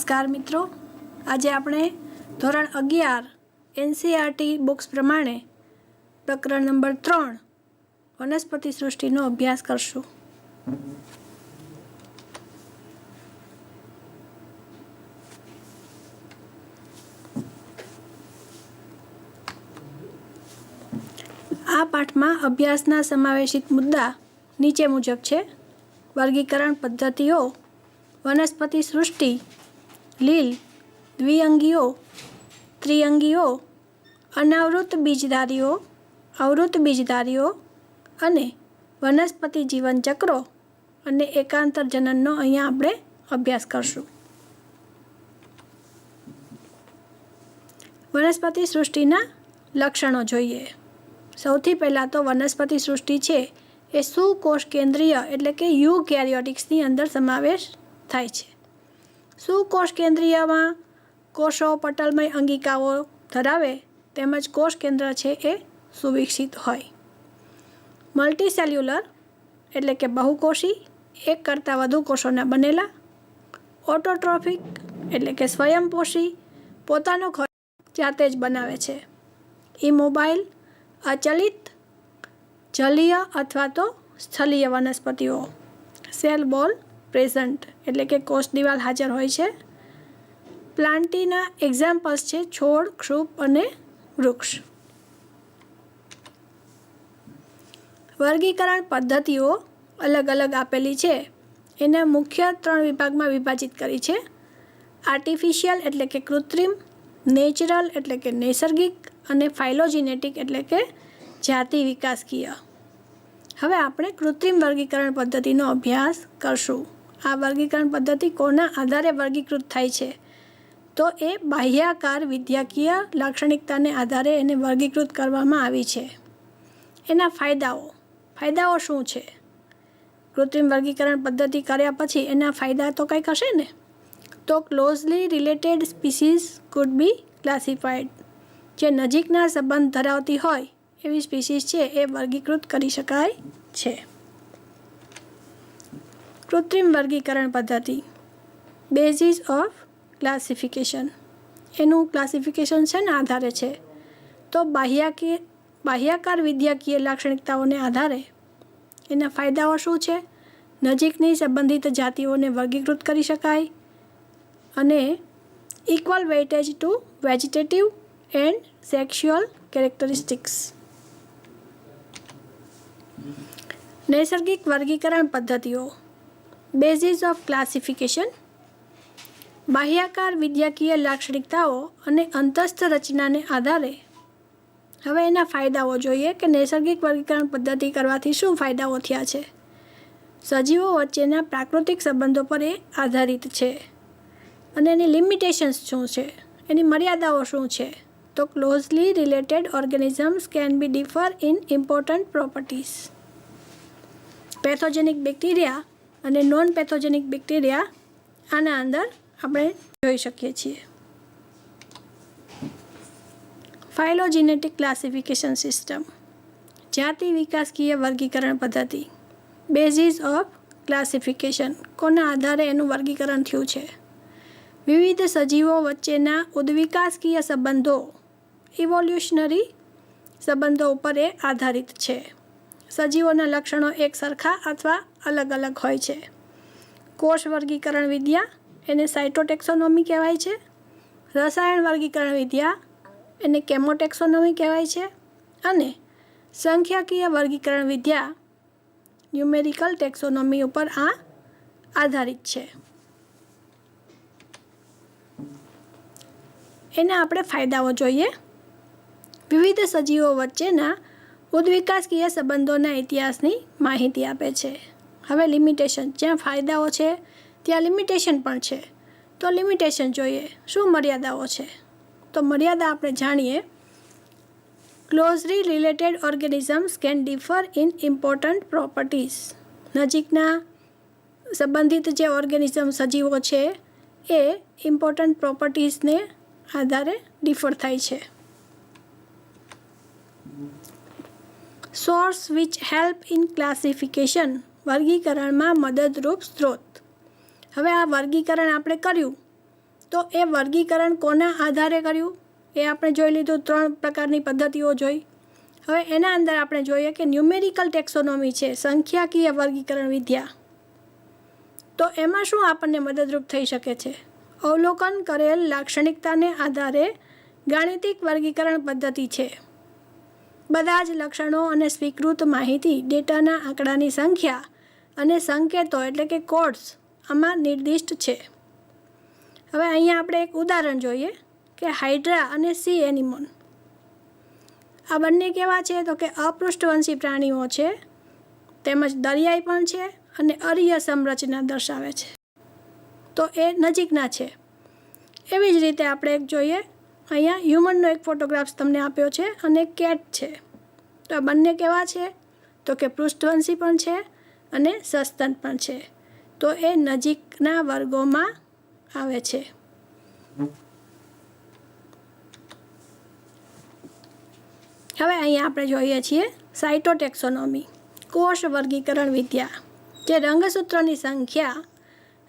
नमस्कार मित्रों, आज આપણે ધોરણ 11 NCERT બુક્સ પ્રમાણે પ્રકરણ નંબર 3 વનસ્પતિ સૃષ્ટિનો અભ્યાસ કરશું. આ પાઠમાં અભ્યાસના સમાવેશિત મુદ્દા નીચે મુજબ છે. વર્ગીકરણ પદ્ધતિઓ, વનસ્પતિ સૃષ્ટિ, લીલ, દ્વિઅંગીઓ, ત્રિઅંગીઓ, અનાવૃત બીજધારીઓ, આવૃત બીજધારીઓ અને વનસ્પતિ જીવન ચક્રો અને એકાંતર જનનનો અહીંયા આપણે અભ્યાસ કરશું. વનસ્પતિ સૃષ્ટિના લક્ષણો જોઈએ. સૌથી પહેલાં તો વનસ્પતિ સૃષ્ટિ છે એ સુકોષ કેન્દ્રીય એટલે કે યુકેરિયોટિક્સની અંદર સમાવેશ થાય છે. સુકોષ કેન્દ્રીયમાં કોષો પટલમય અંગિકાઓ ધરાવે તેમજ કોષ કેન્દ્ર છે એ સુવિકસિત હોય. મલ્ટીસેલ્યુલર એટલે કે બહુકોષી, એક કરતાં વધુ કોષોના બનેલા. ઓટોટ્રોફિક એટલે કે સ્વયંપોષી, પોતાનો ખોરાક જાતે જ બનાવે છે. ઇમોબાઇલ, અચલિત, જલીય અથવા તો સ્થલીય વનસ્પતિઓ. સેલ બોલ પ્રેઝન્ટ એટલે કે કોષ દિવાલ હાજર હોય છે. પ્લાન્ટીના એક્ઝામ્પલ્સ છે છોડ, ક્ષુપ અને વૃક્ષ. વર્ગીકરણ પદ્ધતિઓ અલગ અલગ આપેલી છે. એને મુખ્ય 3 વિભાગમાં વિભાજિત કરી છે. આર્ટિફિશિયલ એટલે કે કૃત્રિમ, નેચરલ એટલે કે નૈસર્ગિક અને ફાઇલોજિનેટિક એટલે કે જાતિ વિકાસકીય. હવે આપણે કૃત્રિમ વર્ગીકરણ પદ્ધતિનો અભ્યાસ કરશું. આ વર્ગીકરણ પદ્ધતિ કોના આધારે વર્ગીકૃત થાય છે? તો એ બાહ્યાકાર વિદ્યાકીય લાક્ષણિકતાને આધારે એને વર્ગીકૃત કરવામાં આવી છે. એના ફાયદાઓ શું છે? કૃત્રિમ વર્ગીકરણ પદ્ધતિ કર્યા પછી એના ફાયદા તો કંઈક હશે ને? તો ક્લોઝલી રિલેટેડ સ્પીસીઝ કુડ બી ક્લાસિફાઈડ. જે નજીકના સંબંધ ધરાવતી હોય એવી સ્પીસીઝ છે એ વર્ગીકૃત કરી શકાય છે. કૃત્રિમ વર્ગીકરણ પદ્ધતિ, બેઝિસ ઓફ ક્લાસિફિકેશન. એનું ક્લાસિફિકેશન શેના આધારે છે? તો બાહ્યાકાર વિદ્યાકીય લાક્ષણિકતાઓને આધારે. એના ફાયદાઓ શું છે? નજીકની સંબંધિત જાતિઓને વર્ગીકૃત કરી શકાય અને equal weightage two vegetative and sexual characteristics. નૈસર્ગિક વર્ગીકરણ પદ્ધતિઓ, બેઝિસ ઓફ ક્લાસિફિકેશન. બાહ્યાકાર વિદ્યાકીય લાક્ષણિકતાઓ અને અંતસ્થ રચનાને આધારે. હવે એના ફાયદાઓ જોઈએ કે નૈસર્ગિક વર્ગીકરણ પદ્ધતિ કરવાથી શું ફાયદાઓ થયા છે. સજીવો વચ્ચેના પ્રાકૃતિક સંબંધો પર એ આધારિત છે. અને એની લિમિટેશન્સ શું છે? એની મર્યાદાઓ શું છે? તો closely related organisms can be differ in important properties. Pathogenic bacteria અને નોન પેથોજેનિક બેક્ટેરિયા આના અંદર આપણે જોઈ શકીએ છીએ. ફાઇલોજિનેટિક ક્લાસિફિકેશન સિસ્ટમ, જાતિ વિકાસકીય વર્ગીકરણ પદ્ધતિ. બેઝિસ ઓફ ક્લાસિફિકેશન, કોના આધારે એનું વર્ગીકરણ થયું છે? વિવિધ સજીવો વચ્ચેના ઉદ્વિકાસકીય સંબંધો, ઇવોલ્યુશનરી સંબંધો ઉપર એ આધારિત છે. સજીવોના લક્ષણો એક સરખા અથવા અલગ અલગ હોય છે. કોષ વર્ગીકરણ વિદ્યા એને સાયટોટેક્સોનોમી કહેવાય છે. રસાયણ વર્ગીકરણ વિદ્યા એને કેમોટેક્સોનોમી કહેવાય છે. અને સંખ્યાકીય વર્ગીકરણ વિદ્યા ન્યુમેરિકલ ટેક્સોનોમી ઉપર આ આધારિત છે. એના આપણે ફાયદાઓ જોઈએ. વિવિધ સજીવો વચ્ચેના ઉદ્વિકાસકીય સંબંધોના ઇતિહાસની માહિતી આપે છે. હવે લિમિટેશન, જ્યાં ફાયદાઓ છે ત્યાં લિમિટેશન પણ છે. તો લિમિટેશન જોઈએ. શું મર્યાદાઓ છે? તો મર્યાદા આપણે જાણીએ. Closely related organisms can differ in important properties. નજીકના સંબંધિત જે ઓર્ગેનિઝમ સજીવો છે એ ઇમ્પોર્ટન્ટ પ્રોપર્ટીઝને આધારે ડિફર થાય છે. Source which help in classification, વર્ગીકરણમાં મદદરૂપ સ્ત્રોત. હવે આ વર્ગીકરણ આપણે કર્યું તો એ વર્ગીકરણ કોના આધારે કર્યું એ આપણે જોઈ લીધું. 3 પ્રકારની પદ્ધતિઓ જોઈ. હવે એના અંદર આપણે જોઈએ કે ન્યુમેરિકલ ટેક્સોનોમી છે, સંખ્યાકીય વર્ગીકરણ વિદ્યા. તો એમાં શું આપણને મદદરૂપ થઈ શકે છે? અવલોકન કરેલ લાક્ષણિકતાને આધારે ગાણિતિક વર્ગીકરણ પદ્ધતિ છે. બધા જ લક્ષણો અને સ્વીકૃત માહિતી ડેટાના આંકડાની સંખ્યા અને સંકેતો એટલે કે કોડ્સ આમાં નિર્દિષ્ટ છે. હવે અહીંયા આપણે એક ઉદાહરણ જોઈએ કે હાઇડ્રા અને સી એનિમોન આ બંને કેવા છે? તો કે અપૃષ્ઠવંશી પ્રાણીઓ છે, તેમજ દરિયાઈ પણ છે અને અરીય સંરચના દર્શાવે છે. તો એ નજીકના છે. એવી જ રીતે આપણે એક જોઈએ, અહીંયા હ્યુમનનો એક ફોટોગ્રાફ્સ તમને આપ્યો છે અને કેટ છે. તો આ બંને કેવા છે? તો કે પૃષ્ઠવંશી પણ છે અને સસ્તન પણ છે. તો એ નજીકના વર્ગોમાં આવે છે. હવે અહીંયા આપણે જોઈએ છીએ સાયટોટેક્સોનોમી, કોષ વર્ગીકરણ વિદ્યા, જે રંગસૂત્રોની સંખ્યા,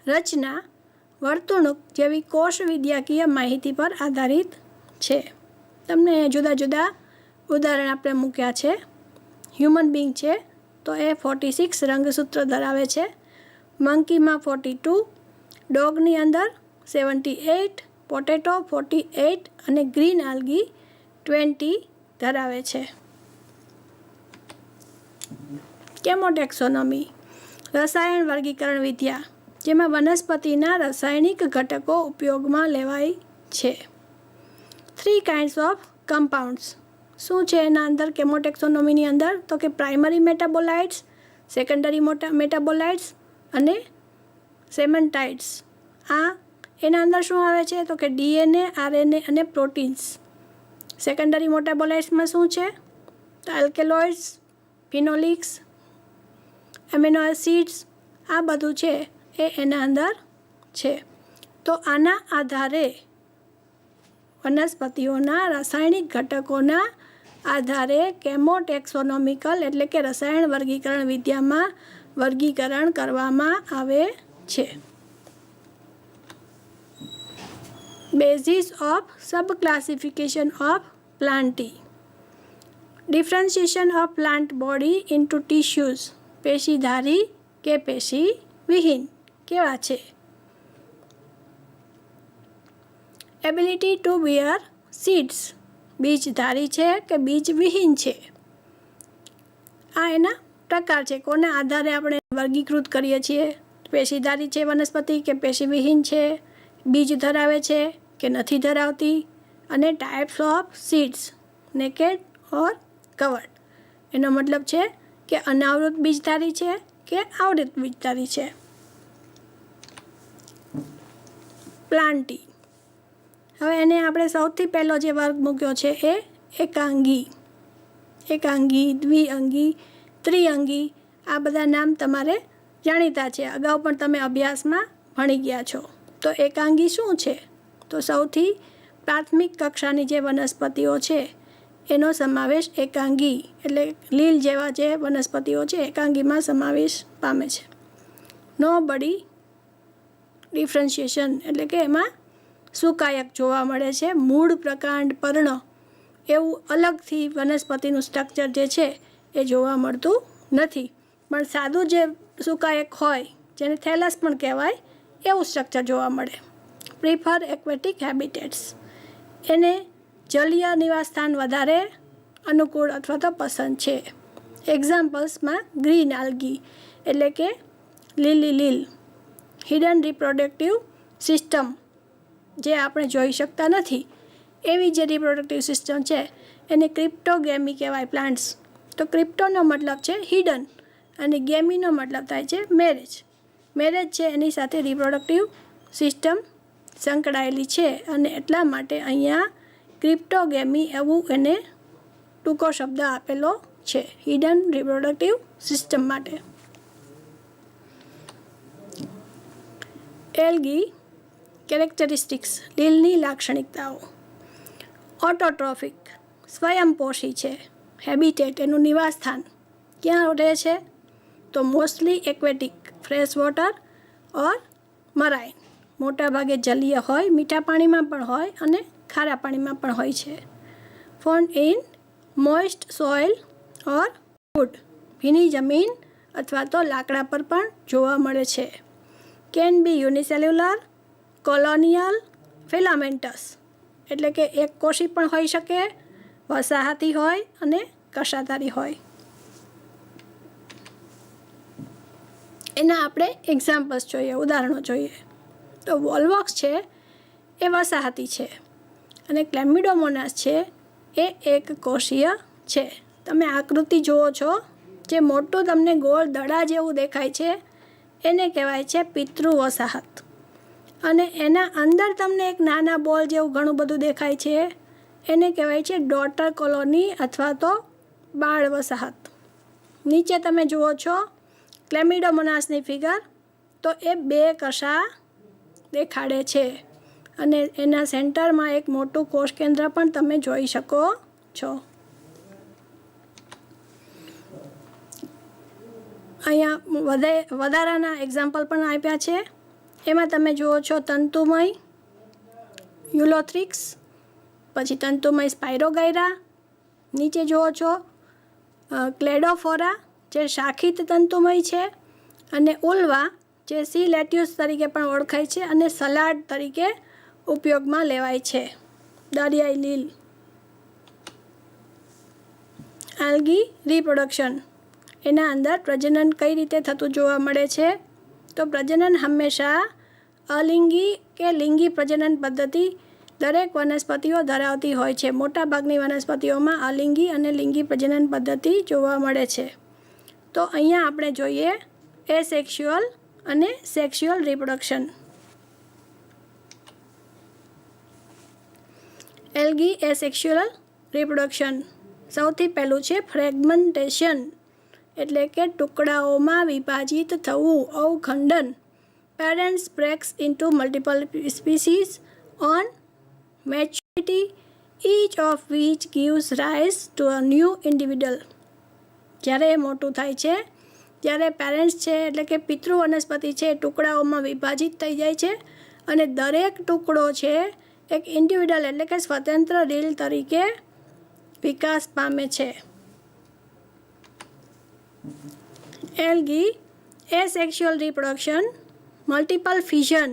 રચના, વર્તણૂક જેવી કોષ વિદ્યાકીય માહિતી પર આધારિત છે. તમને જુદા જુદા ઉદાહરણ આપણે મૂક્યા છે. હ્યુમન બીંગ છે તો એ 46 રંગસૂત્ર ધરાવે છે. મંકીમાં 42, ડોગની અંદર 78, પોટેટો 48 અને ગ્રીન આલ્ગી 20 ધરાવે છે. કેમોટેક્સોનોમી, રસાયણ વર્ગીકરણ વિદ્યા, જેમાં વનસ્પતિના રાસાયણિક ઘટકો ઉપયોગમાં લેવાય છે. 3 kinds ઓફ કમ્પાઉન્ડ્સ શું છે એના અંદર કેમોટેક્સોનોમીની અંદર? તો કે પ્રાઇમરી મેટાબોલાઇટ્સ, સેકન્ડરી મેટાબોલાઇટ્સ અને સેમેન્ટાઇડ્સ. આ એના અંદર શું આવે છે? તો કે ડીએનએ, આરએનએ અને પ્રોટીન્સ. સેકન્ડરી મેટાબોલાઇટ્સમાં શું છે? તો આલ્કેલોઇડ્સ, ફિનોલિક્સ, એમિનો એસિડ્સ, આ બધું છે એ એના અંદર છે. તો આના આધારે વનસ્પતિઓના રાસાયણિક ઘટકોના આધારે કેમોટેક્સોનોમિકલ એટલે કે રસાયણ વર્ગીકરણ વિદ્યામાં વર્ગીકરણ કરવામાં આવે છે. Basis of sub classification of plantae, differentiation of plant body into tissues, પેશીધારી કે પેશી વિહીન કેવા છે? એબિલિટી ટુ બિયર સીડ્સ, બીજધારી છે કે બીજ વિહીન છે? આ એના પ્રકાર છે, કોના આધારે આપણે વર્ગીકૃત કરીએ છીએ. પેશીધારી છે વનસ્પતિ કે પેશી વિહીન છે, બીજ ધરાવે છે કે નથી ધરાવતી, અને types of seeds, naked or covered. એનો મતલબ છે કે અનાવૃત બીજધારી છે કે આવૃત બીજધારી છે. પ્લાન્ટી, હવે એને આપણે સૌથી પહેલો જે વર્ગ મૂક્યો છે એ એકાંગી. એકાંગી, દ્વિઅંગી, ત્રિઅંગી, આ બધા નામ તમારે જાણીતા છે, અગાઉ પણ તમે અભ્યાસમાં ભણી ગયા છો. તો એકાંગી શું છે? તો સૌથી પ્રાથમિક કક્ષાની જે વનસ્પતિઓ છે એનો સમાવેશ એકાંગી એટલે લીલ જેવા જે વનસ્પતિઓ છે એકાંગીમાં સમાવેશ પામે છે. નો બડી ડિફરન્શિએશન એટલે કે એમાં સુકાયક જોવા મળે છે. મૂળ, પ્રકાંડ, પર્ણ એવું અલગથી વનસ્પતિનું સ્ટ્રક્ચર જે છે એ જોવા મળતું નથી. પણ સાદું જે સુકાયક હોય, જેને થેલસ પણ કહેવાય, એવું સ્ટ્રક્ચર જોવા મળે. પ્રિફર એક્વેટિક હેબિટેટ્સ, એને જલીય નિવાસસ્થાન વધારે અનુકૂળ અથવા તો પસંદ છે. એક્ઝામ્પલ્સમાં ગ્રીન આલ્ગી એટલે કે લીલી લીલ, હિડન રિપ્રોડક્ટિવ સિસ્ટમ જે આપણે જોઈ શકતા નથી એવી જે રિપ્રોડક્ટિવ સિસ્ટમ છે એને ક્રિપ્ટોગેમી કહેવાય પ્લાન્ટ્સ. તો ક્રિપ્ટોનો મતલબ છે હિડન અને ગેમીનો મતલબ થાય છે મેરેજ. મેરેજ છે એની સાથે રિપ્રોડક્ટિવ સિસ્ટમ સંકળાયેલી છે અને એટલા માટે અહીંયા ક્રિપ્ટોગેમી એવું એને ટૂંકો શબ્દ આપેલો છે હિડન રિપ્રોડક્ટિવ સિસ્ટમ માટે. એલ્ગી કેરેક્ટરિસ્ટિક્સ, લીલની લાક્ષણિકતાઓ. ઓટોટ્રોફિક, સ્વયંપોષી છે. હેબિટેટ એનું નિવાસસ્થાન ક્યાં રહે છે? તો મોસ્ટલી એક્વેટિક, ફ્રેશ વોટર ઓર મરાઇન, મોટાભાગે જલીય હોય, મીઠા પાણીમાં પણ હોય અને ખારા પાણીમાં પણ હોય છે. Found in moist soil or wood, ભીની જમીન અથવા તો લાકડા પર પણ જોવા મળે છે. કેન બી યુનિસેલ્યુલર, કોલોનિયલ, ફિલામેન્ટસ, એટલે કે એક કોષી પણ હોઈ શકે, વસાહતી હોય અને કશાધારી હોય. એના આપણે એક્ઝામ્પલ્સ જોઈએ, ઉદાહરણો જોઈએ. તો વોલ્વોક્સ છે એ વસાહતી છે અને ક્લેમિડોમોનાસ છે એ એક કોષીય છે. તમે આકૃતિ જુઓ છો, જે મોટું તમને ગોળ દડા જેવું દેખાય છે એને કહેવાય છે પિતૃ વસાહત, અને એના અંદર તમને એક નાના બોલ જેવું ઘણું બધું દેખાય છે એને કહેવાય છે ડોટર કોલોની અથવા તો બાળ વસાહત. નીચે તમે જુઓ છો ક્લેમિડોમોનાસની ફિગર, તો એ 2 કશા દેખાડે છે અને એના સેન્ટરમાં એક મોટું કોષ કેન્દ્ર પણ તમે જોઈ શકો છો. અહીંયા વધારાના એક્ઝામ્પલ પણ આપ્યા છે. એમાં તમે જુઓ છો તંતુમય યુલોથ્રિક્સ, પછી તંતુમય સ્પાયરોગાયરા, નીચે જુઓ છો ક્લેડોફોરા જે શાખિત તંતુમય છે, અને ઉલ્વા જે સી લેટ્યુસ તરીકે પણ ઓળખાય છે અને સલાડ તરીકે ઉપયોગમાં લેવાય છે. દરિયાઈ લીલ. આલ્ગી રિપ્રોડક્શન, એના અંદર પ્રજનન કઈ રીતે થતું જોવા મળે છે? તો પ્રજનન હંમેશા અલિંગી કે લિંગી પ્રજનન પદ્ધતિ દરેક વનસ્પતિઓ ધરાવતી હોય છે. મોટાભાગની વનસ્પતિઓમાં અલિંગી અને લિંગી પ્રજનન પદ્ધતિ જોવા મળે છે. તો અહીંયા આપણે જોઈએ એસેક્સ્યુઅલ અને sexual reproduction. Algae asexual reproduction, સૌથી પહેલું છે ફ્રેગમેન્ટેશન, એટલે કે ટુકડાઓમાં વિભાજિત થવું, અવખંડન. Parents breaks into multiple species on maturity, each of which gives rise to a new individual. જ્યારે એ મોટું થાય છે ત્યારે પેરેન્ટ્સ છે એટલે કે પિતૃ વનસ્પતિ છે ટુકડાઓમાં વિભાજિત થઈ જાય છે અને દરેક ટુકડો છે એક ઇન્ડિવિડ્યુઅલ એટલે કે સ્વતંત્ર રીલ તરીકે વિકાસ પામે છે. Algae asexual reproduction, multiple ફિઝન.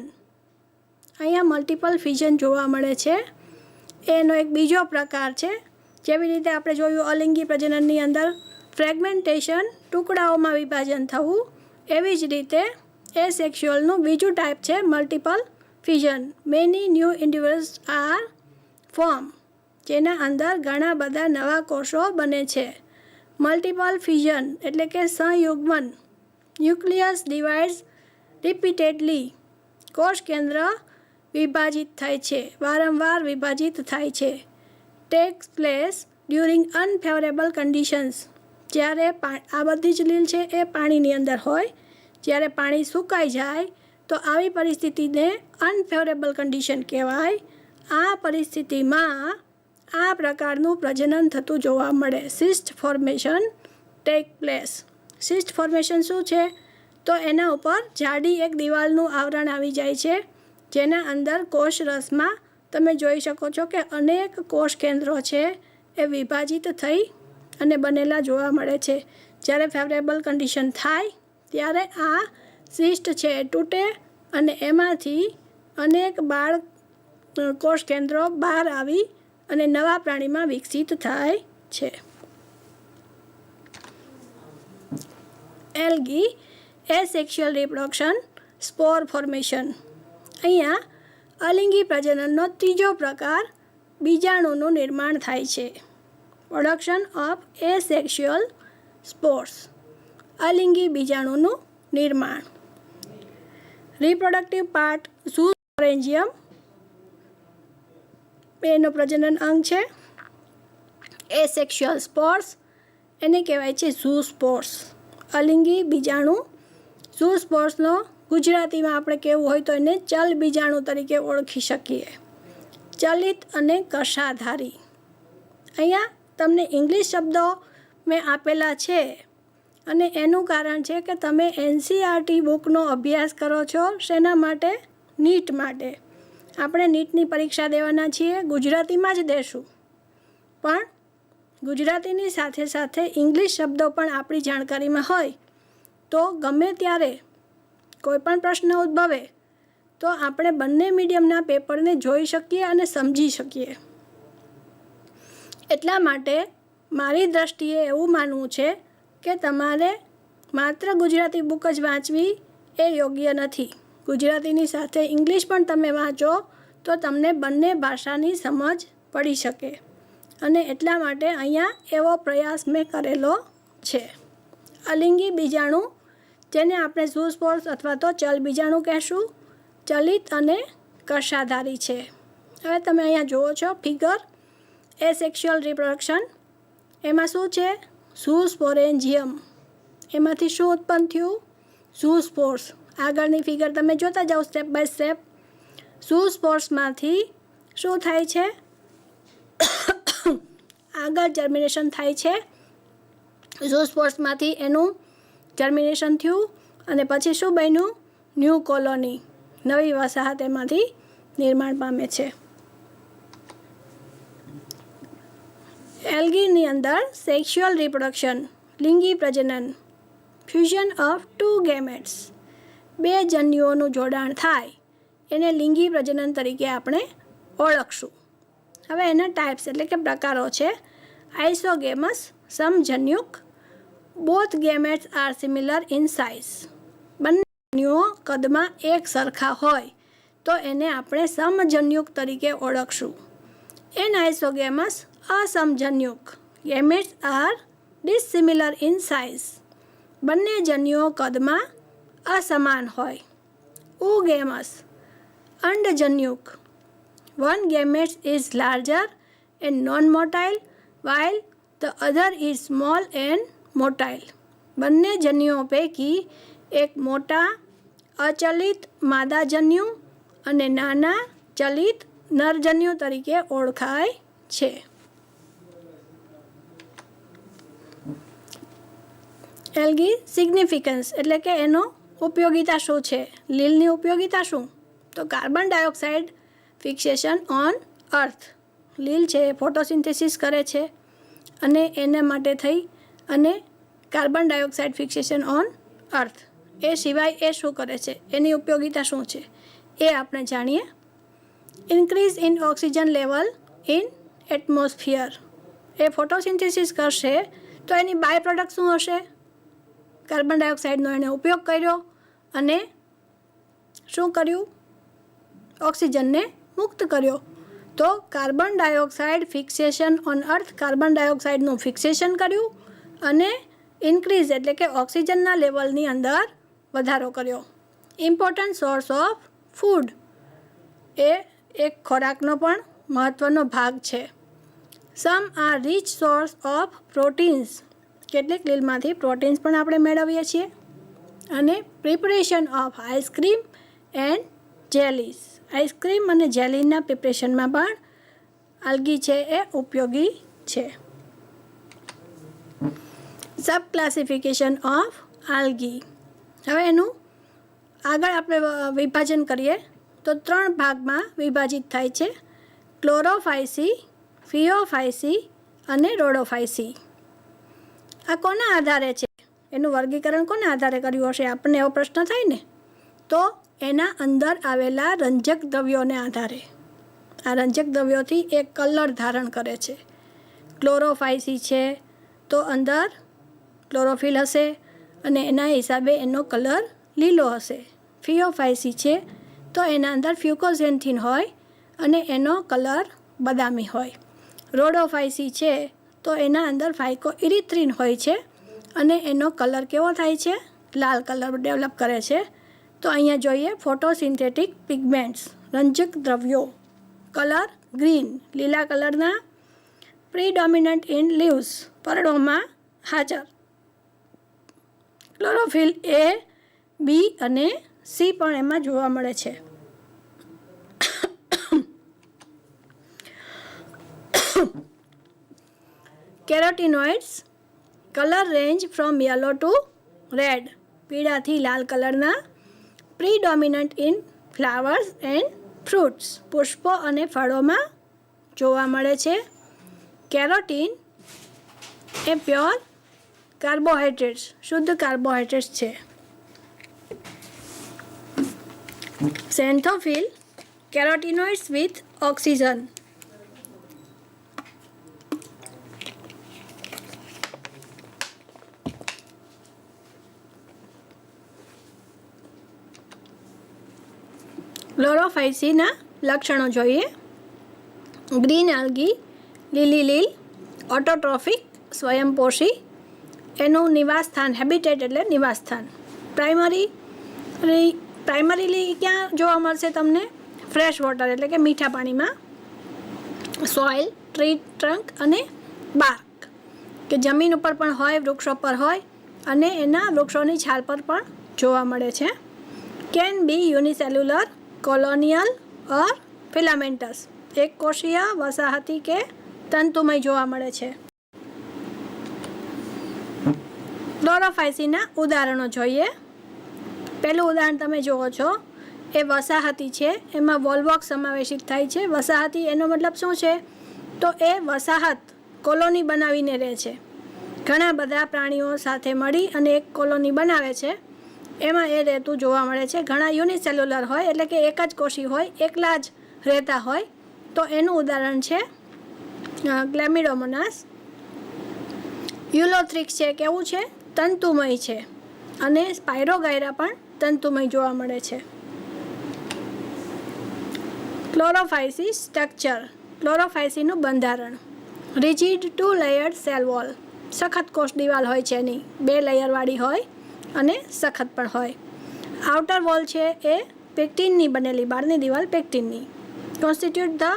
અહીંયા મલ્ટિપલ ફિઝન જોવા મળે છે. એનો એક બીજો પ્રકાર છે. જેવી રીતે આપણે જોયું અલિંગી પ્રજનનની અંદર ફ્રેગમેન્ટેશન, ટુકડાઓમાં વિભાજન થવું, એવી જ રીતે એસેક્સ્યુઅલનું બીજું ટાઈપ છે multiple fission. Many new individuals are form, જેના અંદર ઘણા બધા નવા કોષો બને છે. મલ્ટિપલ ફિઝન એટલે કે સંયુગ્મન. ન્યુક્લિયસ ડિવાઇડ્સ રિપીટેડલી, કોષ કેન્દ્ર વિભાજિત થાય છે, વારંવાર વિભાજિત થાય છે. Tax place during unfavourable conditions, જ્યારે આ બધી જ લીલ છે એ પાણીની અંદર હોય, જ્યારે પાણી સુકાઈ જાય તો આવી પરિસ્થિતિને અનફેવરેબલ કન્ડિશન કહેવાય. આ પરિસ્થિતિમાં આ પ્રકારનું પ્રજનન થતું જોવા મળે. સિસ્ટ ફોર્મેશન ટેક પ્લેસ. સિસ્ટ ફોર્મેશન શું છે? તો એના ઉપર જાડી એક દિવાલનું આવરણ આવી જાય છે, જેના અંદર કોષ રસમાં તમે જોઈ શકો છો કે અનેક કોષ કેન્દ્રો છે એ વિભાજિત થઈ અને બનેલા જોવા મળે છે. જ્યારે ફેવરેબલ કન્ડિશન થાય ત્યારે આ સિસ્ટ છે એ તૂટે અને એમાંથી અનેક બાળ કોષ કેન્દ્રો બહાર આવી અને નવા પ્રાણીમાં વિકસિત થાય છે. Algae asexual reproduction, સ્પોર formation. અહીંયા અલિંગી પ્રજનનનો ત્રીજો પ્રકાર બીજાણુનું નિર્માણ થાય છે. પ્રોડક્શન ઓફ એસેક્સ્યુઅલ સ્પોર્સ, અલિંગી બીજાણુનું નિર્માણ. રિપ્રોડક્ટિવ પાર્ટ ઝૂસ્પોરેન્જિયમ એનું પ્રજનન અંગ છે. એસેક્સ્યુઅલ સ્પોર્સ એને કહેવાય છે ઝૂસ્પોર્સ, અલિંગી બીજાણુ. ઝૂસ્પોર્સનો ગુજરાતીમાં આપણે કહેવું હોય તો એને ચલ બીજાણુ તરીકે ઓળખી શકીએ. ચલિત અને કશાધારી. અહીંયા તમને ઇંગ્લિશ શબ્દો મેં આપેલા છે અને એનું કારણ છે કે તમે NCERT બુકનો અભ્યાસ કરો છો. શેના માટે? નીટ માટે. આપણે નીટની પરીક્ષા દેવાના છીએ, ગુજરાતીમાં જ દેશું, પણ ગુજરાતીની સાથે સાથે ઇંગ્લિશ શબ્દો પણ આપણી જાણકારીમાં હોય તો ગમે ત્યારે કોઈ પણ પ્રશ્ન ઉદ્ભવે તો આપણે બંને મીડિયમના પેપરને જોઈ શકીએ અને સમજી શકીએ. એટલા માટે મારી દૃષ્ટિએ એવું માનવું છે કે તમારે માત્ર ગુજરાતી બુક જ વાંચવી એ યોગ્ય નથી. ગુજરાતીની સાથે ઇંગ્લિશ પણ તમે વાંચો તો તમને બંને ભાષાની સમજ પડી શકે, અને એટલા માટે અહીંયા એવો પ્રયાસ મેં કરેલો છે. અલિંગી બીજાણુ, જેને આપણે ઝૂસ્પોર્સ અથવા તો ચલ બીજાણુ કહેશું, ચલિત અને કશાધારી છે. હવે તમે અહીંયા જુઓ છો ફિગર, એ સેક્સ્યુઅલ રિપ્રોડક્શન. એમાં શું છે? ઝૂસ્પોરેન્જિયમ. એમાંથી શું ઉત્પન્ન થયું? ઝૂસ્પોર્સ. આગળની ફિગર તમે જોતા જાઓ સ્ટેપ બાય સ્ટેપ. ઝૂસ્પોર્સમાંથી શું થાય છે? આગળ જર્મિનેશન થાય છે. ઝૂસ્પોર્સમાંથી એનું જર્મિનેશન થયું અને પછી શું બન્યું? ન્યૂ કોલોની, નવી વસાહત એમાંથી નિર્માણ પામે છે. એલ્ગીની અંદર સેક્સ્યુઅલ રિપ્રોડક્શન, લિંગી પ્રજનન, ફ્યુઝન ઓફ ટુ ગેમેટ્સ, બે જન્યુઓનું જોડાણ થાય એને લિંગી પ્રજનન તરીકે આપણે ઓળખશું. હવે એના ટાઈપ્સ એટલે કે પ્રકારો છે. આઇસોગેમસ, સમજન્યુક. Both gametes are similar in size. બંને જન્યુઓ કદમાં એક સરખા હોય તો એને આપણે સમજન્યુક તરીકે ઓળખશું. એન આઇસોગેમસ, અસમજન્યુક. Gametes are dissimilar in size. બંને જન્યુઓ કદમાં અસમાન હોય. ઉગેમસ, અંડજન્યુક. One gamete is larger and non-motile while the other is small and motile. બંને જન્યુઓ પૈકી એક મોટા અચલિત માદાજન્યુ અને નાના ચલિત નરજન્યુ તરીકે ઓળખાય છે. એલ્ગી સિગ્નિફિકન્સ એટલે કે એનો ઉપયોગિતા શું છે? લીલની ઉપયોગિતા શું? તો કાર્બન ડાયોક્સાઇડ ફિક્સેશન ઓન અર્થ. લીલ છે એ ફોટોસિન્થેસિસ કરે છે અને એના માટે થઈ અને carbon dioxide fixation on earth. એ સિવાય એ શું કરે છે? એની ઉપયોગિતા શું છે એ આપણે જાણીએ. Increase in oxygen level in atmosphere. એ ફોટોસિન્થેસિસ કરશે તો એની બાય પ્રોડક્ટ શું હશે? કાર્બન ડાયોક્સાઇડનો એણે ઉપયોગ કર્યો અને શું કર્યું? ઓક્સિજનને મુક્ત કર્યો. તો carbon dioxide fixation on earth, carbon ડાયોક્સાઇડનું ફિક્સેશન કર્યું અને ઇન્ક્રીઝ એટલે કે ઓક્સિજનના લેવલની અંદર વધારો કર્યો. ઇમ્પોર્ટન્ટ સોર્સ ઓફ ફૂડ, એ એક ખોરાકનો પણ મહત્ત્વનો ભાગ છે. Some are rich source of proteins. કેટલીક લીલમાંથી પ્રોટીન્સ પણ આપણે મેળવીએ છીએ. અને preparation of ice cream and jellies. Ice cream અને જેલીના પ્રિપરેશનમાં પણ આલ્ગી છે એ ઉપયોગી છે. Sub classification of algae. હવે એનું આગળ આપણે વિભાજન કરીએ તો 3 ભાગમાં વિભાજિત થાય છે. ક્લોરોફાઇસી, ફિયોફાઇસી અને રોડોફાઇસી. આ કોના આધારે છે? એનું વર્ગીકરણ કોના આધારે કર્યું હશે? આપણને એવો પ્રશ્ન થાય ને, તો એના અંદર આવેલા રંજક દ્રવ્યોને આધારે. આ રંજક દ્રવ્યોથી એક કલર ધારણ કરે છે. ક્લોરોફાઇસી છે તો અંદર ક્લોરોફિલ હશે અને એના હિસાબે એનો કલર લીલો હશે. ફિયોફાઇસી છે તો એના અંદર ફ્યુકોઝેન્થિન હોય અને એનો કલર બદામી હોય. રોડોફાઇસી છે તો એના અંદર ફાઇકો ઇરિથ્રિન હોય છે અને એનો કલર કેવો થાય છે? લાલ કલર ડેવલપ કરે છે. તો અહીંયા જોઈએ ફોટોસિન્થેટિક પિગમેન્ટ્સ, રંજક દ્રવ્યો. કલર ગ્રીન, લીલા કલરના. પ્રીડોમિનન્ટ ઇન લીવ્સ, પર્ણોમાં હાજર. ક્લોરોફિલ એ, બી અને સી પણ એમાં જોવા મળે છે. Carotenoids, colour range from yellow to red, પીળાથી લાલ કલરના. Predominant in flowers and fruits, પુષ્પો અને ફળોમાં જોવા મળે છે. કેરોટીન એ પ્યોર કાર્બોહાઈડ્રેટ્સ, શુદ્ધ કાર્બોહાઈડ્રેટ્સ છે. xanthophyll carotenoids with oxygen. ક્લોરોફાઇસીના લક્ષણો જોઈએ. ગ્રીન આલ્ગી, લીલી લીલ, ઓટોટ્રોફિક, સ્વયંપોષી. એનું નિવાસસ્થાન, હેબિટેટ એટલે નિવાસસ્થાન. પ્રાઇમરીલી ક્યાં જોવા મળશે તમને? ફ્રેશ વોટર એટલે કે મીઠા પાણીમાં. સોઇલ, ટ્રી ટ્રંક અને બાર્ક, કે જમીન ઉપર પણ હોય, વૃક્ષો પર હોય અને એના વૃક્ષોની છાલ પર પણ જોવા મળે છે. Can be યુનિસેલ્યુલર, colonial or filaments, એક કોષીય, વસાહતી કે તંતુમય જોવા મળે છે. ક્લોરોફાઇસીના ઉદાહરણો જોઈએ. પહેલું ઉદાહરણ તમે જુઓ છો એ વસાહતી છે. એમાં વોલ્વોક્સ સમાવેશિત થાય છે. વસાહતી એનો મતલબ શું છે? તો એ વસાહત, કોલોની બનાવીને રહે છે. ઘણા બધા પ્રાણીઓ સાથે મળી અને એક કોલોની બનાવે છે. એમાં એ રહેતું જોવા મળે છે. ઘણા યુનિસેલ્યુલર હોય એટલે કે એક જ કોષી હોય, એકલા જ રહેતા હોય. તો એનું ઉદાહરણ છે ક્લેમિડોમોનાસ. યુલોથ્રિક્સ છે, કેવું છે? તંતુમય છે. અને સ્પાયરોગાયરા પણ તંતુમય જોવા મળે છે. ક્લોરોફાઇસી સ્ટ્રક્ચર, ક્લોરોફાઇસીનું બંધારણ. રિજિડ 2 લેયર્ડ સેલ વોલ, સખત કોષ દિવાલ હોય છે એની, 2 લેયરવાળી હોય અને સખત પણ હોય. આઉટર વોલ છે એ પેક્ટિનની બનેલી, બહારની દિવાલ પેક્ટિનની. કોન્સ્ટિટ્યુટ ધ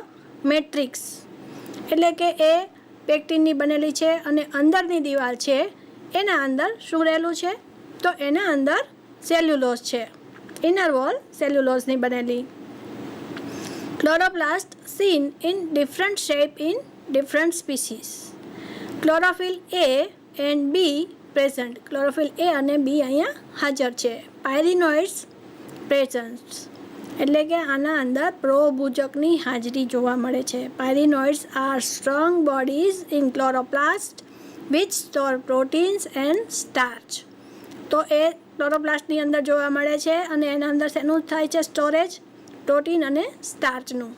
મેટ્રિક્સ, એટલે કે એ પેક્ટિનની બનેલી છે અને અંદરની દિવાલ છે એના અંદર શું રહેલું છે? તો એના અંદર સેલ્યુલોઝ છે. ઇનર વોલ સેલ્યુલોઝની બનેલી. Chloroplast seen in different shape in different species. Chlorophyll a and b present, chlorophyll a અને બી અહીંયા હાજર છે. પાયરિનોઇડ્સ પ્રેઝન્ટ, એટલે કે આના અંદર પ્રોભુજકની હાજરી જોવા મળે છે. Pyrenoids are strong bodies in chloroplast which store proteins and starch. તો એ ક્લોરોપ્લાસ્ટની અંદર જોવા મળે છે અને એના અંદર શેનું થાય છે સ્ટોરેજ? પ્રોટીન અને સ્ટાર્ચનું.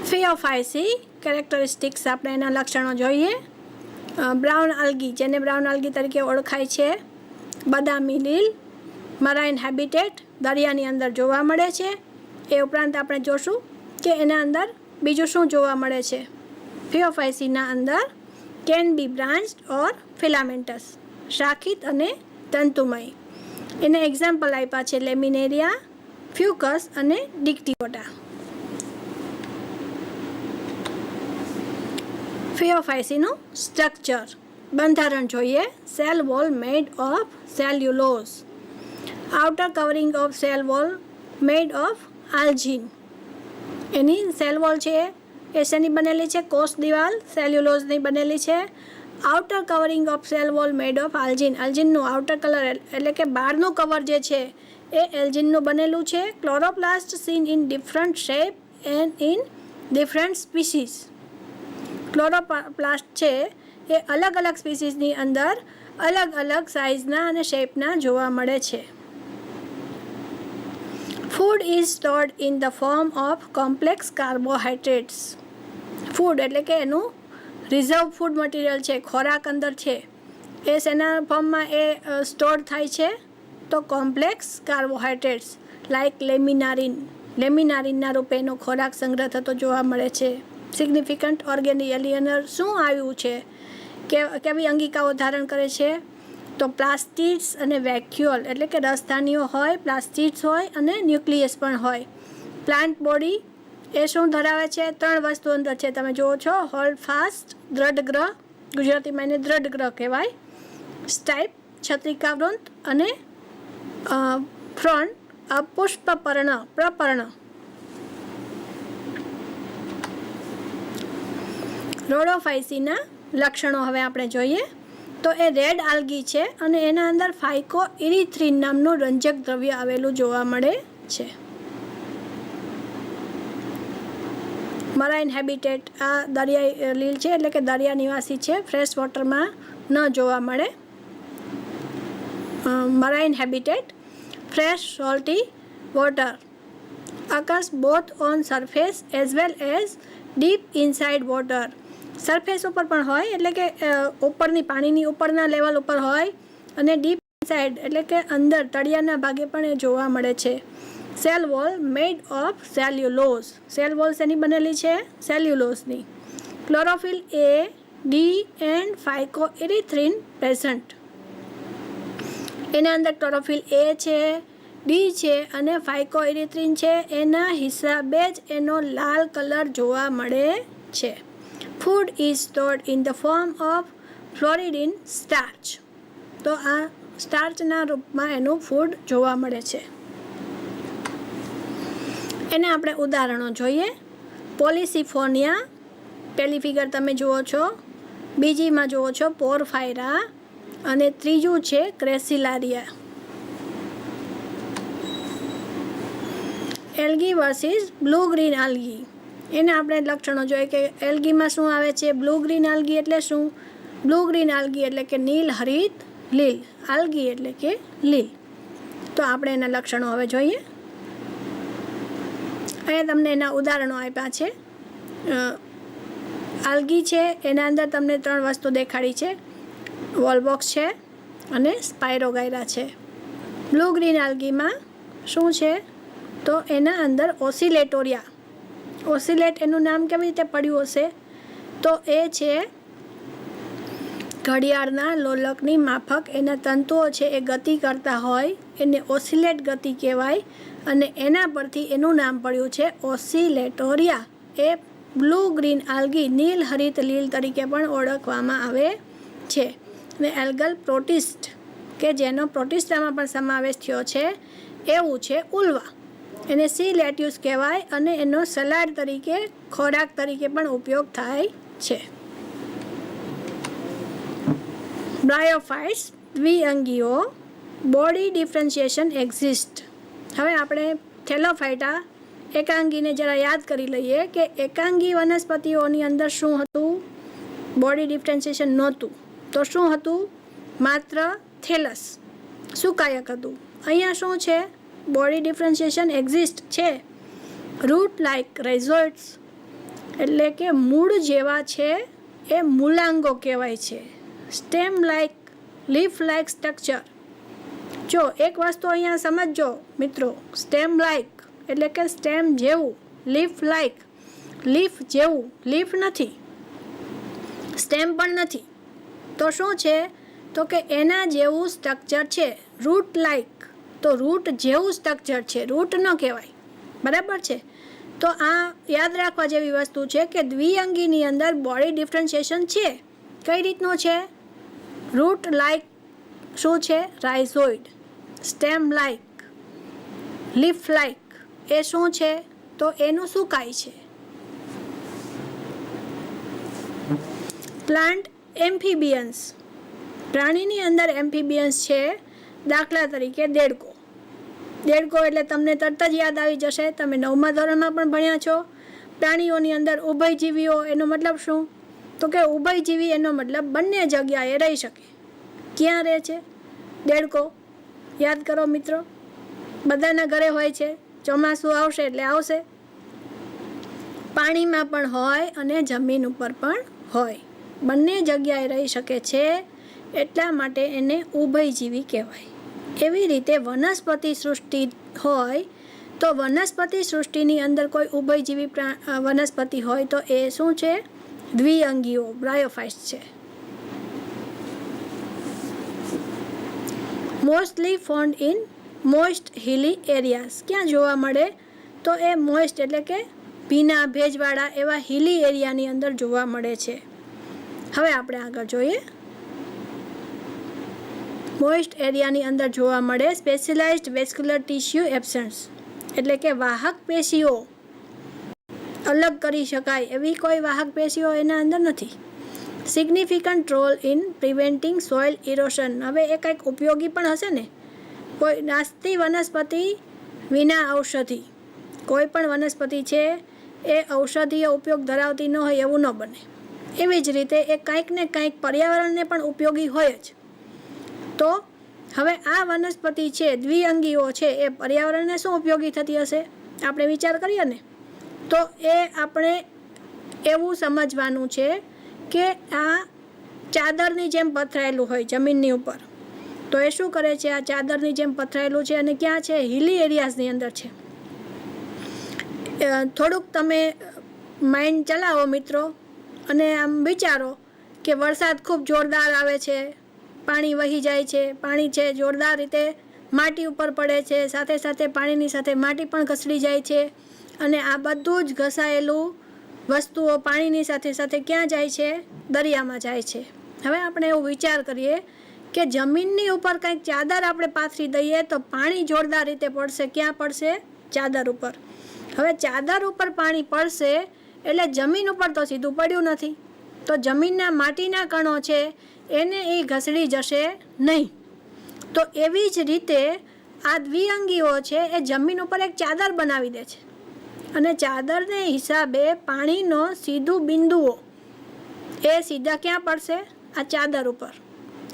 ફિયોફાઇસી કેરેક્ટરિસ્ટિક્સ, આપણે એના લક્ષણો જોઈએ. બ્રાઉન આલ્ગી, જેને બ્રાઉન આલ્ગી તરીકે ઓળખાય છે. બદામી લીલ, મરાઇન હેબિટેટ, દરિયાની અંદર જોવા મળે છે. એ ઉપરાંત આપણે જોશું કે એના અંદર બીજું શું જોવા મળે છે. ફિયોફાઇસીના અંદર કેન બી બ્રાન્ચ્ડ ઓર ફિલામેન્ટસ, શાખિત અને તંતુમય. એને એક્ઝામ્પલ આપ્યા છે લેમિનેરિયા, ફ્યુકસ અને ડિક્ટિયોટા. ફિયોફાઇસીનું સ્ટ્રક્ચર, બંધારણ જોઈએ. Cell wall made of cellulose. Outer covering of cell wall made of algin. એની સેલ વોલ છે એ શેની બનેલી છે? કોષ દિવાલ સેલ્યુલોઝની બનેલી છે. Outer covering of cell wall made of algin, આલ્જીનનું આઉટર કલર એટલે કે બહારનું કવર જે છે એ એલ્જીનનું બનેલું છે. Chloroplast seen in different shape and in different species. Chloroplast છે એ અલગ અલગ સ્પીસીસની અંદર અલગ અલગ સાઇઝના અને શેપના જોવા મળે છે. Food is stored in the form of complex carbohydrates. Food એટલે કે એનું રિઝર્વ ફૂડ મટીરિયલ છે, ખોરાક અંદર છે એ શેના ફોર્મમાં એ સ્ટોર થાય છે? તો કોમ્પ્લેક્સ કાર્બોહાઈડ્રેટ્સ લાઇક લેમિનારિન. લેમિનારિનના રૂપે એનો ખોરાક સંગ્રહ થતો જોવા મળે છે. સિગ્નિફિકન્ટ ઓર્ગેનિક એલિયનર શું આવ્યું છે? કેવી અંગિકાઓ ધારણ કરે છે? તો પ્લાસ્ટિડ્સ અને વેક્યુઅલ, એટલે કે રસધાનીઓ હોય, પ્લાસ્ટિડ્સ હોય અને ન્યુક્લિયસ પણ હોય. પ્લાન્ટ બોડી એ શું ધરાવે છે? 3 વસ્તુ અંદર છે, તમે જુઓ છો. હોલ્ડ ફાસ્ટ, દ્રઢ ગ્રહ, ગુજરાતીમાં એને દ્રઢ ગ્રહ કહેવાય. સ્ટાઇપ, છત્રિકાવૃંત અને ફ્રન્ટ, પુષ્પપર્ણ, પ્રપર્ણ. રોડોફાઇસીના લક્ષણો હવે આપણે જોઈએ. તો એ રેડ આલ્ગી છે અને એના અંદર ફાઇકોઇરિથ્રિન નામનું રંજક દ્રવ્ય આવેલું જોવા મળે છે. મરાઇન હેબિટેટ, આ દરિયાઈ લીલ છે એટલે કે દરિયા નિવાસી છે, ફ્રેશ વોટરમાં ન જોવા મળે. Marine habitat fresh salty water occurs both on surface as well as deep inside water. Surface ઉપર પણ હોય એટલે કે ઉપરની પાણીની ઉપરના લેવલ ઉપર હોય અને ડીપ ઇનસાઇડ એટલે કે અંદર તળિયાના ભાગે પણ એ જોવા મળે છે. Cell wall made of cellulose, cell wall શેની બનેલી છે? સેલ્યુલોઝની. Chlorophyll a, d and phycoerythrin present. એના અંદર ક્લોરોફિલ એ છે, ડી છે અને ફાઇકોઇરિથ્રિન છે. એના હિસાબે જ એનો લાલ કલર જોવા મળે છે. Food is stored in the form of floridean starch. તો આ સ્ટાર્ચના રૂપમાં એનું ફૂડ જોવા મળે છે. એને આપણે ઉદાહરણો જોઈએ. પોલિસિફોનિયા, પહેલી ફિગર તમે જુઓ છો, બીજીમાં જુઓ છો પોરફાયરા અને ત્રીજું છે ક્રેસિલારિયા. Algae versus blue green algae, એને આપણે લક્ષણો જોઈએ કે એલ્ગીમાં શું આવે છે. બ્લુ ગ્રીન આલ્ગી એટલે શું? બ્લુ ગ્રીન આલ્ગી એટલે કે નીલ હરિત લીલ, આલ્ગી એટલે કે લીલ. તો આપણે એના લક્ષણો હવે જોઈએ. અહીંયા તમને એના ઉદાહરણો આપ્યા છે. આલ્ગી છે એના અંદર તમને 3 વસ્તુ દેખાડી છે, વોલબોક્સ છે અને સ્પાયરોગાયરા છે. બ્લુ ગ્રીન આલ્ગીમાં શું છે? તો એના અંદર ઓસિલેટોરિયા, ઓસિલેટ એનું નામ કેવી રીતે પડ્યું હશે? તો એ છે ઘડિયાળના લોલકની માફક એના તંતુઓ છે એ ગતિ કરતા હોય એને ઓસિલેટ ગતિ કહેવાય અને એના પરથી એનું નામ પડ્યું છે ઓસિલેટોરિયા. એ બ્લુ ગ્રીન આલ્ગી નીલ હરિત લીલ તરીકે પણ ઓળખવામાં આવે છે. અને એલ્ગલ પ્રોટિસ્ટ કે જેનો પ્રોટિસ્ટામાં પણ સમાવેશ થયો છે એવું છે ઉલ્વા. એને સી લેટ્યુસ કહેવાય અને એનો સલાડ તરીકે, ખોરાક તરીકે પણ ઉપયોગ થાય છે. બ્રાયોફાઇટ્સ દ્વિઅંગીઓ, બોડી ડિફરન્શિએશન એક્ઝિસ્ટ. હવે આપણે થેલોફાઇટા એકાંગીને જરા યાદ કરી લઈએ કે એકાંગી વનસ્પતિઓની અંદર શું હતું? બોડી ડિફરન્શિએશન નહોતું. તો શું હતું? માત્ર થેલસ, સુકાયક હતું. અહીંયા શું છે? બોડી ડિફરન્શિએશન એક્ઝિસ્ટ છે. રૂટ લાઇક રેઝોઇડ્સ એટલે કે મૂળ જેવા છે એ મૂલાંગો કહેવાય છે. Stem like, leaf like structure. જો એક વસ્તુ અહીંયા સમજજો મિત્રો, સ્ટેમ લાઇક એટલે કે સ્ટેમ જેવું, લીફ લાઇક લીફ જેવું, લીફ નથી, સ્ટેમ પણ નથી. તો શું છે? તો કે એના જેવું સ્ટ્રક્ચર છે. રૂટ લાઇક તો રૂટ જેવું સ્ટ્રક્ચર છે, રૂટ ન કહેવાય. બરાબર છે? તો આ યાદ રાખવા જેવી વસ્તુ છે કે દ્વિઅંગીની અંદર બોડી ડિફરન્શિએશન છે. કઈ રીતનું છે? રૂટ લાઇક શું છે? રાઇઝોઇડ. સ્ટેમ લાઇક, લીફ લાઇક એ શું છે? તો એનું સુકાય છે. પ્લાન્ટ એમ્ફિબિયન્સ, પ્રાણીની અંદર એમ્ફિબિયન્સ છે. દાખલા તરીકે દેડકો. દેડકો એટલે તમને તરત જ યાદ આવી જશે, તમે 9મા ધોરણમાં પણ ભણ્યા છો. પ્રાણીઓની અંદર ઉભયજીવીઓ એનો મતલબ શું? તો કે ઉભયજીવી એનો મતલબ બંને જગ્યાએ રહી શકે. ક્યાં રહે છે દેડકો? યાદ કરો મિત્રો, બધાના ઘરે હોય છે. ચોમાસું આવશે એટલે આવશે. પાણીમાં પણ હોય અને જમીન ઉપર પણ હોય, બંને જગ્યાએ રહી શકે છે. એટલા માટે એને ઉભયજીવી કહેવાય. એવી રીતે વનસ્પતિ સૃષ્ટિ હોય તો વનસ્પતિ સૃષ્ટિની અંદર કોઈ ઉભયજીવી વનસ્પતિ હોય તો એ શું છે? દ્વિઅંગીઓ, બ્રાયોફાઇટ્સ છે. Mostly found in moist હિલી areas. ક્યાં જોવા મળે? તો એ મોઇસ્ટ એટલે કે ભીના ભેજવાળા એવા હિલી એરિયાની અંદર જોવા મળે છે. હવે આપણે આગળ જોઈએ. મોઇસ્ટ એરિયાની અંદર જોવા મળે સ્પેશિયલાઇઝ્ડ વેસ્ક્યુલર ટિશ્યુ એબ્સન્સ એટલે કે વાહક પેશીઓ અલગ કરી શકાય એવી કોઈ વાહક પેશીઓ એના અંદર નથી. Significant role in preventing soil erosion. હવે એ કંઈક ઉપયોગી પણ હશે ને. કોઈ નાસ્તી વનસ્પતિ વિના ઔષધિ. કોઈ પણ વનસ્પતિ છે એ ઔષધીય ઉપયોગ ધરાવતી ન હોય એવું ન બને. એવી જ રીતે એ કંઈક ને કંઈક પર્યાવરણને પણ ઉપયોગી હોય જ. તો હવે આ વનસ્પતિ છે, દ્વિઅંગીઓ છે, એ પર્યાવરણને શું ઉપયોગી થતી હશે આપણે વિચાર કરીએ ને. તો એ આપણે એવું સમજવાનું છે કે આ ચાદરની જેમ પથરાયેલું હોય જમીનની ઉપર. તો એ શું કરે છે, આ ચાદરની જેમ પથરાયેલું છે અને ક્યાં છે, હિલી એરિયાઝની અંદર છે. થોડુંક તમે માઇન્ડ ચલાવો મિત્રો અને આમ વિચારો કે વરસાદ ખૂબ જોરદાર આવે છે, પાણી વહી જાય છે, પાણી છે જોરદાર રીતે માટી ઉપર પડે છે, સાથે સાથે પાણીની સાથે માટી પણ ઘસડી જાય છે અને આ બધું જ ઘસાયેલું વસ્તુઓ પાણીની સાથે સાથે ક્યાં જાય છે, દરિયામાં જાય છે. હવે આપણે એવું વિચાર કરીએ કે જમીનની ઉપર કંઈક ચાદર આપણે પાથરી દઈએ તો પાણી જોરદાર રીતે પડશે. ક્યાં પડશે? ચાદર ઉપર. હવે ચાદર ઉપર પાણી પડશે એટલે જમીન ઉપર તો સીધું પડ્યું નથી, તો જમીનના માટીના કણો છે એને એ ઘસડી જશે નહીં. તો એવી જ રીતે આ દ્વિઅંગીઓ છે એ જમીન ઉપર એક ચાદર બનાવી દે છે અને ચાદરને હિસાબે પાણીનો સીધું બિંદુઓ એ સીધા ક્યાં પડશે? આ ચાદર ઉપર.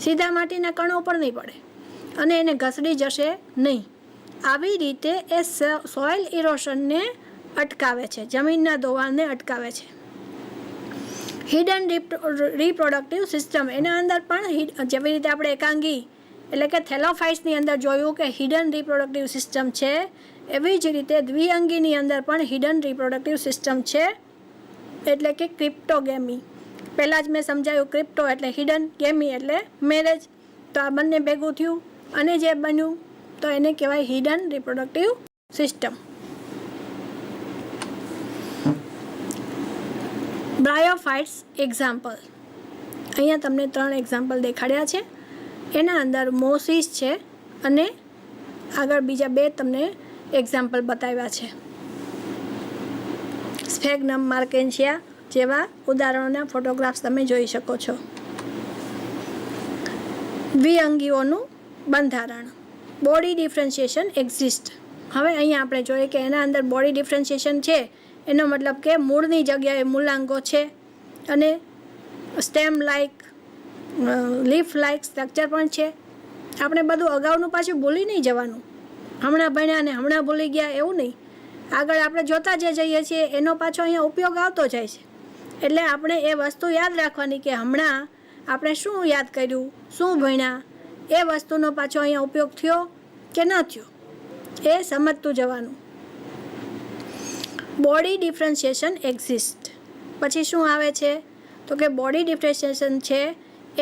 સીધા માટીના કણો ઉપર નહીં પડે અને એને ઘસડી જશે નહીં. આવી રીતે એ સોઇલ ઇરોશનને અટકાવે છે, જમીનના ધોવાણને અટકાવે છે. હિડન રિપ્રોડક્ટિવ સિસ્ટમ, એના અંદર પણ જેવી રીતે આપણે એકાંગી એટલે કે થેલોફાઇટ્સની અંદર જોયું કે હિડન રિપ્રોડક્ટિવ સિસ્ટમ છે, એવી જ રીતે દ્વિઅંગીની અંદર પણ હિડન રિપ્રોડક્ટિવ સિસ્ટમ છે, એટલે કે ક્રિપ્ટોગેમી. પહેલાં જ મેં સમજાયું, ક્રિપ્ટો એટલે હિડન, ગેમી એટલે મેરેજ. તો આ બંને ભેગું થયું અને જે બન્યું તો એને કહેવાય હિડન રિપ્રોડક્ટિવ સિસ્ટમ. બ્રાયોફાઇટ્સ એક્ઝામ્પલ, અહીંયા તમને 3 એક્ઝામ્પલ દેખાડ્યા છે. એના અંદર મોસિસ છે અને આગળ બીજા 2 તમને એક્ઝામ્પલ બતાવ્યા છે. સ્ફેગ્નમ માર્કેન્શિયા જેવા ઉદાહરણોના ફોટોગ્રાફ્સ તમે જોઈ શકો છો. દ્વિઅંગીઓનું બંધારણ, બોડી ડિફરન્શિએશન એક્ઝિસ્ટ. હવે અહીંયા આપણે જોઈએ કે એના અંદર બોડી ડિફરન્શિએશન છે, એનો મતલબ કે મૂળની જગ્યાએ મૂલાંગો છે અને stem like, leaf like structure પણ છે. આપણે બધું અગાઉનું પાછું ભૂલી નહીં જવાનું, હમણાં ભણ્યા અને હમણાં ભૂલી ગયા એવું નહીં. આગળ આપણે જોતા જે જઈએ છીએ એનો પાછો અહીંયા ઉપયોગ આવતો જાય છે. એટલે આપણે એ વસ્તુ યાદ રાખવાની કે હમણાં આપણે શું યાદ કર્યું, શું ભણ્યા, એ વસ્તુનો પાછો અહીંયા ઉપયોગ થયો કે ન થયો એ સમજતું જવાનું. Body differentiation exist. પછી શું આવે છે તો કે બોડી ડિફરન્શિએશન છે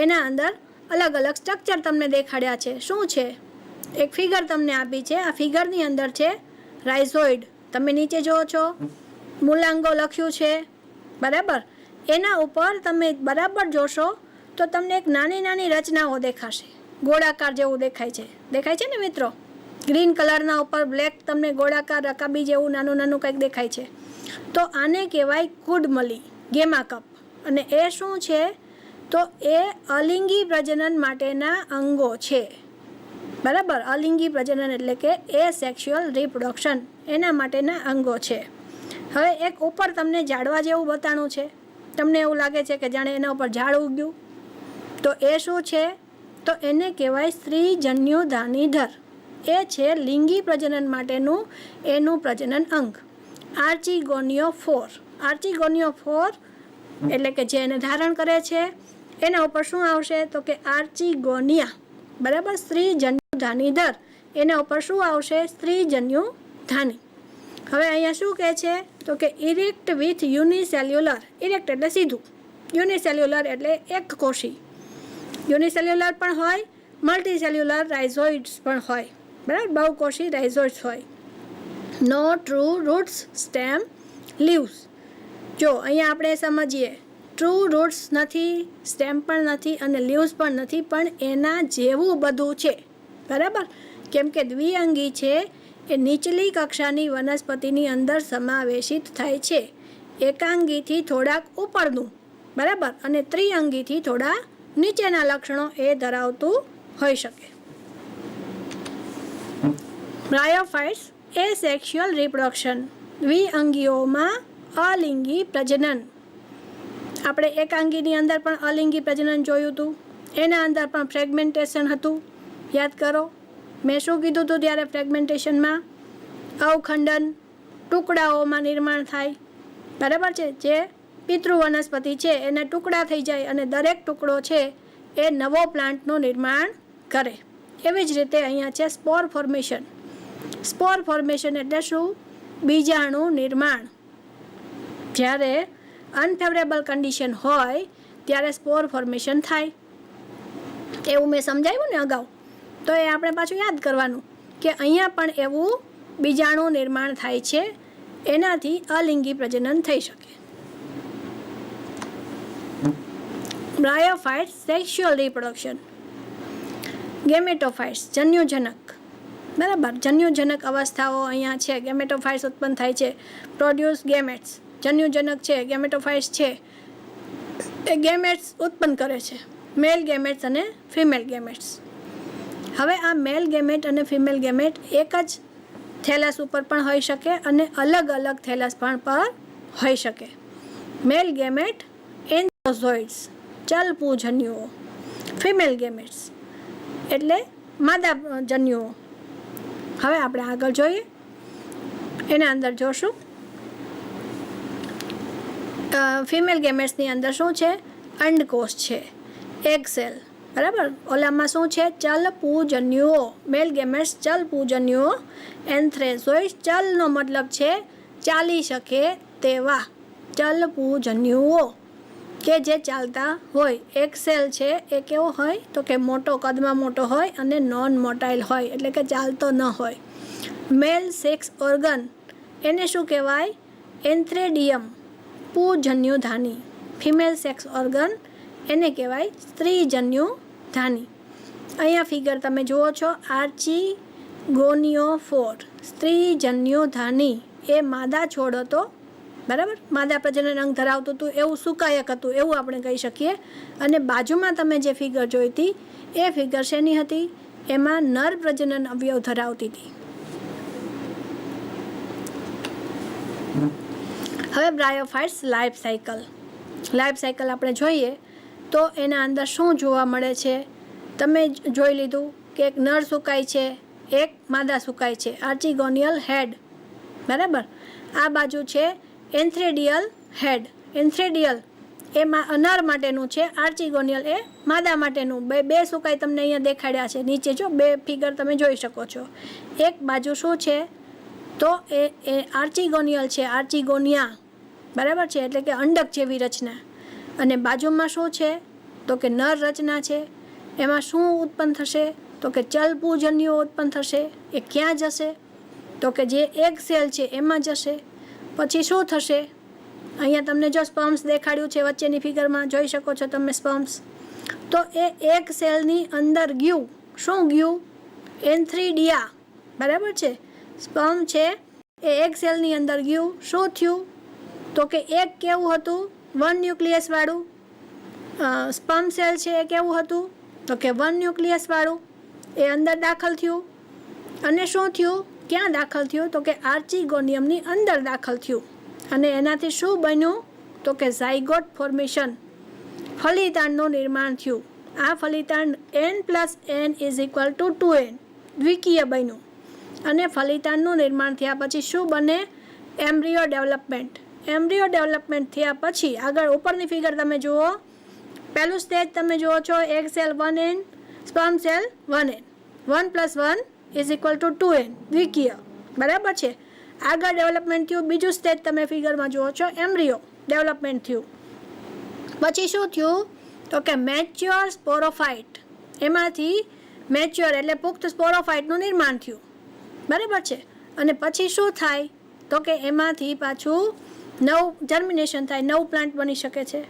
એના અંદર અલગ અલગ સ્ટ્રક્ચર તમને દેખાડ્યા છે. શું છે? એક ફિગર તમને આપી છે. આ ફિગરની અંદર છે રાઇઝોઇડ, તમે નીચે જુઓ છો, મૂલાંગો લખ્યું છે, બરાબર. એના ઉપર તમે બરાબર જોશો તો તમને એક નાની નાની રચનાઓ દેખાશે, ગોળાકાર જેવું દેખાય છે ને મિત્રો. ગ્રીન કલરના ઉપર બ્લેક તમને ગોળાકાર રકાબી જેવું નાનું નાનું કંઈક દેખાય છે. તો આને કહેવાય કુડમલી, ગેમા કપ. અને એ શું છે તો એ અલિંગી પ્રજનન માટેના અંગો છે, બરાબર. અલિંગી પ્રજનન એટલે કે એ સેક્સ્યુઅલ રિપ્રોડક્શન, એના માટેના અંગો છે. હવે એક ઉપર તમને ઝાડવા જેવું બતાણું છે, તમને એવું લાગે છે કે જાણે એના ઉપર ઝાડ ઉગ્યું. તો એ શું છે તો એને કહેવાય સ્ત્રીજન્યુધાનીધર. એ છે લિંગી પ્રજનન માટેનું એનું પ્રજનન અંગ. આર્ચીગોનિયોફોર, આર્ચીગોનિયોફોર એટલે કે જે એને ધારણ કરે છે એના ઉપર શું આવશે તો કે આર્ચીગોનિયા, બરાબર. સ્ત્રીજન્યુધાનીધર, એના ઉપર શું આવશે? સ્ત્રીજન્યુધાની. હવે અહીંયા શું કહે છે તો કે ઇરેક્ટ વિથ યુનિસેલ્યુલર. ઇરેક્ટ એટલે સીધું, યુનિસેલ્યુલર એટલે એક કોષી. યુનિસેલ્યુલર પણ હોય, મલ્ટીસેલ્યુલર રાઇઝોઇડ્સ પણ હોય, બરાબર. બહુકોષી રાઇઝોઇડ્સ હોય. નો ટ્રુ રૂટ્સ, સ્ટેમ, લીવ્સ. જો અહીંયા આપણે સમજીએ, ટ્રુ રૂટ્સ નથી, સ્ટેમ પણ નથી અને લીવ્સ પણ નથી, પણ એના જેવું બધું છે, બરાબર. કેમ કે દ્વિઅંગી છે એ નીચલી કક્ષાની વનસ્પતિની અંદર સમાવેશિત થાય છે. એકાંગીથી થોડાક ઉપરનું બરાબર, અને ત્રિઅંગીથી થોડા નીચેના લક્ષણો એ ધરાવતું હોઈ શકે. બ્રાયોફાઇટ્સ એ સેક્સ્યુઅલ રિપ્રોડક્શન, દ્વિઅંગીઓમાં અલિંગી પ્રજનન. આપણે એકાંગીની અંદર પણ અલિંગી પ્રજનન જોયું હતું, એના અંદર પણ ફ્રેગમેન્ટેશન હતું. યાદ કરો મેં શું કીધું હતું ત્યારે ફ્રેગમેન્ટેશનમાં? અવખંડન, ટુકડાઓમાં નિર્માણ થાય, બરાબર છે. જે પિતૃ વનસ્પતિ છે એના ટુકડા થઈ જાય અને દરેક ટુકડો છે એ નવો પ્લાન્ટનું નિર્માણ કરે. એવી જ રીતે અહીંયા છે સ્પોર ફોર્મેશન. સ્પોર ફોર્મેશન એટલે શું? બીજાણુ નિર્માણ. જ્યારે અનફેવરેબલ કન્ડિશન હોય ત્યારે સ્પોર ફોર્મેશન થાય. એવું મેં સમજાવ્યું ને અગાઉ, તો એ આપણે પાછું યાદ કરવાનું કે અહીંયા પણ એવું બીજાણુ નિર્માણ થાય છે, એનાથી અલિંગી પ્રજનન થઈ શકે. બ્રાયોફાઇટ્સ સેક્સ્યુઅલ રિપ્રોડક્શન. ગેમેટોફાઇટ્સ જન્યુજનક, બરાબર. જન્યુજનક અવસ્થાઓ અહીંયા છે. ગેમેટોફાઇટ્સ ઉત્પન્ન થાય છે, પ્રોડ્યુસ ગેમેટ્સ. જન્યુજનક છે, ગેમેટોફાઇટ્સ છે, એ ગેમેટ્સ ઉત્પન્ન કરે છે, મેલ ગેમેટ્સ અને ફિમેલ ગેમેટ્સ. હવે આ મેલ ગેમેટ અને ફિમેલ ગેમેટ એક જ થેલસ ઉપર પણ હોઈ શકે અને અલગ અલગ થેલસ પર હોઈ શકે. મેલ ગેમેટ એન્થ્રોઝોઇડ્સ, ચલપુજન્યુઓ. ફિમેલ ગેમેટ્સ એટલે માદા જન્યુઓ. હવે આપણે આગળ જોઈએ, એના અંદર જોશું ફિમેલ ગેમેટ્સની અંદર શું છે? અંડકોષ છે, એગ સેલ, બરાબર. ઓલામાં શું છે? ચલપુજન્યુઓ. મેલ ગેમેટ્સ ચલપુજન્યુઓ. એન્થ્રેઝોઇડ, ચલનો મતલબ છે ચાલી શકે તેવા, ચલપુજન્યુઓ કે જે ચાલતા હોય. એક સેલ છે એ કેવો હોય? તો કે મોટો, કદમાં મોટો હોય અને નોન મોટાઇલ હોય, એટલે કે ચાલતો ન હોય. મેલ સેક્સ ઓર્ગન એને શું કહેવાય? એન્થ્રેડિયમ, પુજન્યુધાની. ફિમેલ સેક્સ ઓર્ગન એને કહેવાય સ્ત્રીજન્યુધાની. અહીંયા ફિગર તમે જુઓ છો, આર્ચીગોનિયોફોર, સ્ત્રીજન્યુધાની. એ માદા છોડ હતો, બરાબર. માદા પ્રજનન અંગ ધરાવતું હતું, એવું સુકાયક હતું એવું આપણે કહી શકીએ. અને બાજુમાં તમે જે ફિગર જોઈ હતી એ ફિગર શેની હતી? એમાં નર પ્રજનન અવયવ ધરાવતી હતી. હવે બ્રાયોફાઇટ્સ લાઈફ સાયકલ. લાઈફ સાયકલ આપણે જોઈએ તો એના અંદર શું જોવા મળે છે? તમે જોઈ લીધું કે એક નર સુકાય છે, એક માદા સુકાય છે, આર્ચીગોનિયલ હેડ, બરાબર. આ બાજુ છે એન્થ્રેડિયલ હેડ. એન્થ્રેડિયલ એ નર માટેનું છે, આર્ચીગોનિયલ એ માદા માટેનું. બે સુકાઈ તમને અહીંયા દેખાડ્યા છે નીચે, જો બે ફિગર તમે જોઈ શકો છો. એક બાજુ શું છે? તો એ આર્ચીગોનિયલ છે, આર્ચીગોનિયા, બરાબર છે, એટલે કે અંડક જેવી રચના. અને બાજુમાં શું છે? તો કે નર રચના છે. એમાં શું ઉત્પન્ન થશે? તો કે ચલપુજન્યુઓ ઉત્પન્ન થશે. એ ક્યાં જશે? તો કે જે એગ સેલ છે એમાં જશે. પછી શું થશે? અહીંયા તમને જો સ્પર્મ્સ દેખાડ્યું છે વચ્ચેની ફિગરમાં, જોઈ શકો છો તમે સ્પર્મ્સ. તો એ એગ સેલની અંદર ગયું. શું ગયું? એન્થ્રીડિયા, બરાબર છે. સ્પર્મ છે એ એગ સેલની અંદર ગયું. શું થયું? તો કે એગ કેવું હતું? 1 ન્યુક્લિયસવાળું. સ્પર્મ સેલ છે એ કેવું હતું? તો કે 1 ન્યુક્લિયસવાળું. એ અંદર દાખલ થયું. અને શું થયું? ક્યાં દાખલ થયું? તો કે આર્ચીગોનિયમની અંદર દાખલ થયું. અને એનાથી શું બન્યું? તો કે ઝાયગોટ ફોર્મેશન, ફલિતાંડનું નિર્માણ થયું. આ ફલિતાંડ n+n = 2n દ્વિકીય બન્યું. અને ફલિતાંડનું નિર્માણ થયા પછી શું બને? Embryo development. એમ્બ્રિયો ડેવલપમેન્ટ થયા પછી આગળ ઉપરની ફિગર તમે જુઓ, પહેલું સ્ટેજ તમે જુઓ છો, egg cell 1n, sperm cell 1n. 1 + 1 = 2n દ્વિકીય, બરાબર છે. આગળ ડેવલપમેન્ટ થયું. બીજું સ્ટેજ તમે ફિગરમાં જુઓ છો, એમ્બ્રિયો ડેવલપમેન્ટ થયું. પછી શું થયું? તો કે મેચ્યોર સ્પોરોફાઇટ. એમાંથી મેચ્યોર એટલે પુખ્ત સ્પોરોફાઇટનું નિર્માણ થયું, બરાબર છે. અને પછી શું થાય? તો કે એમાંથી પાછું નવું જર્મિનેશન થાય, નવું પ્લાન્ટ બની શકે છે.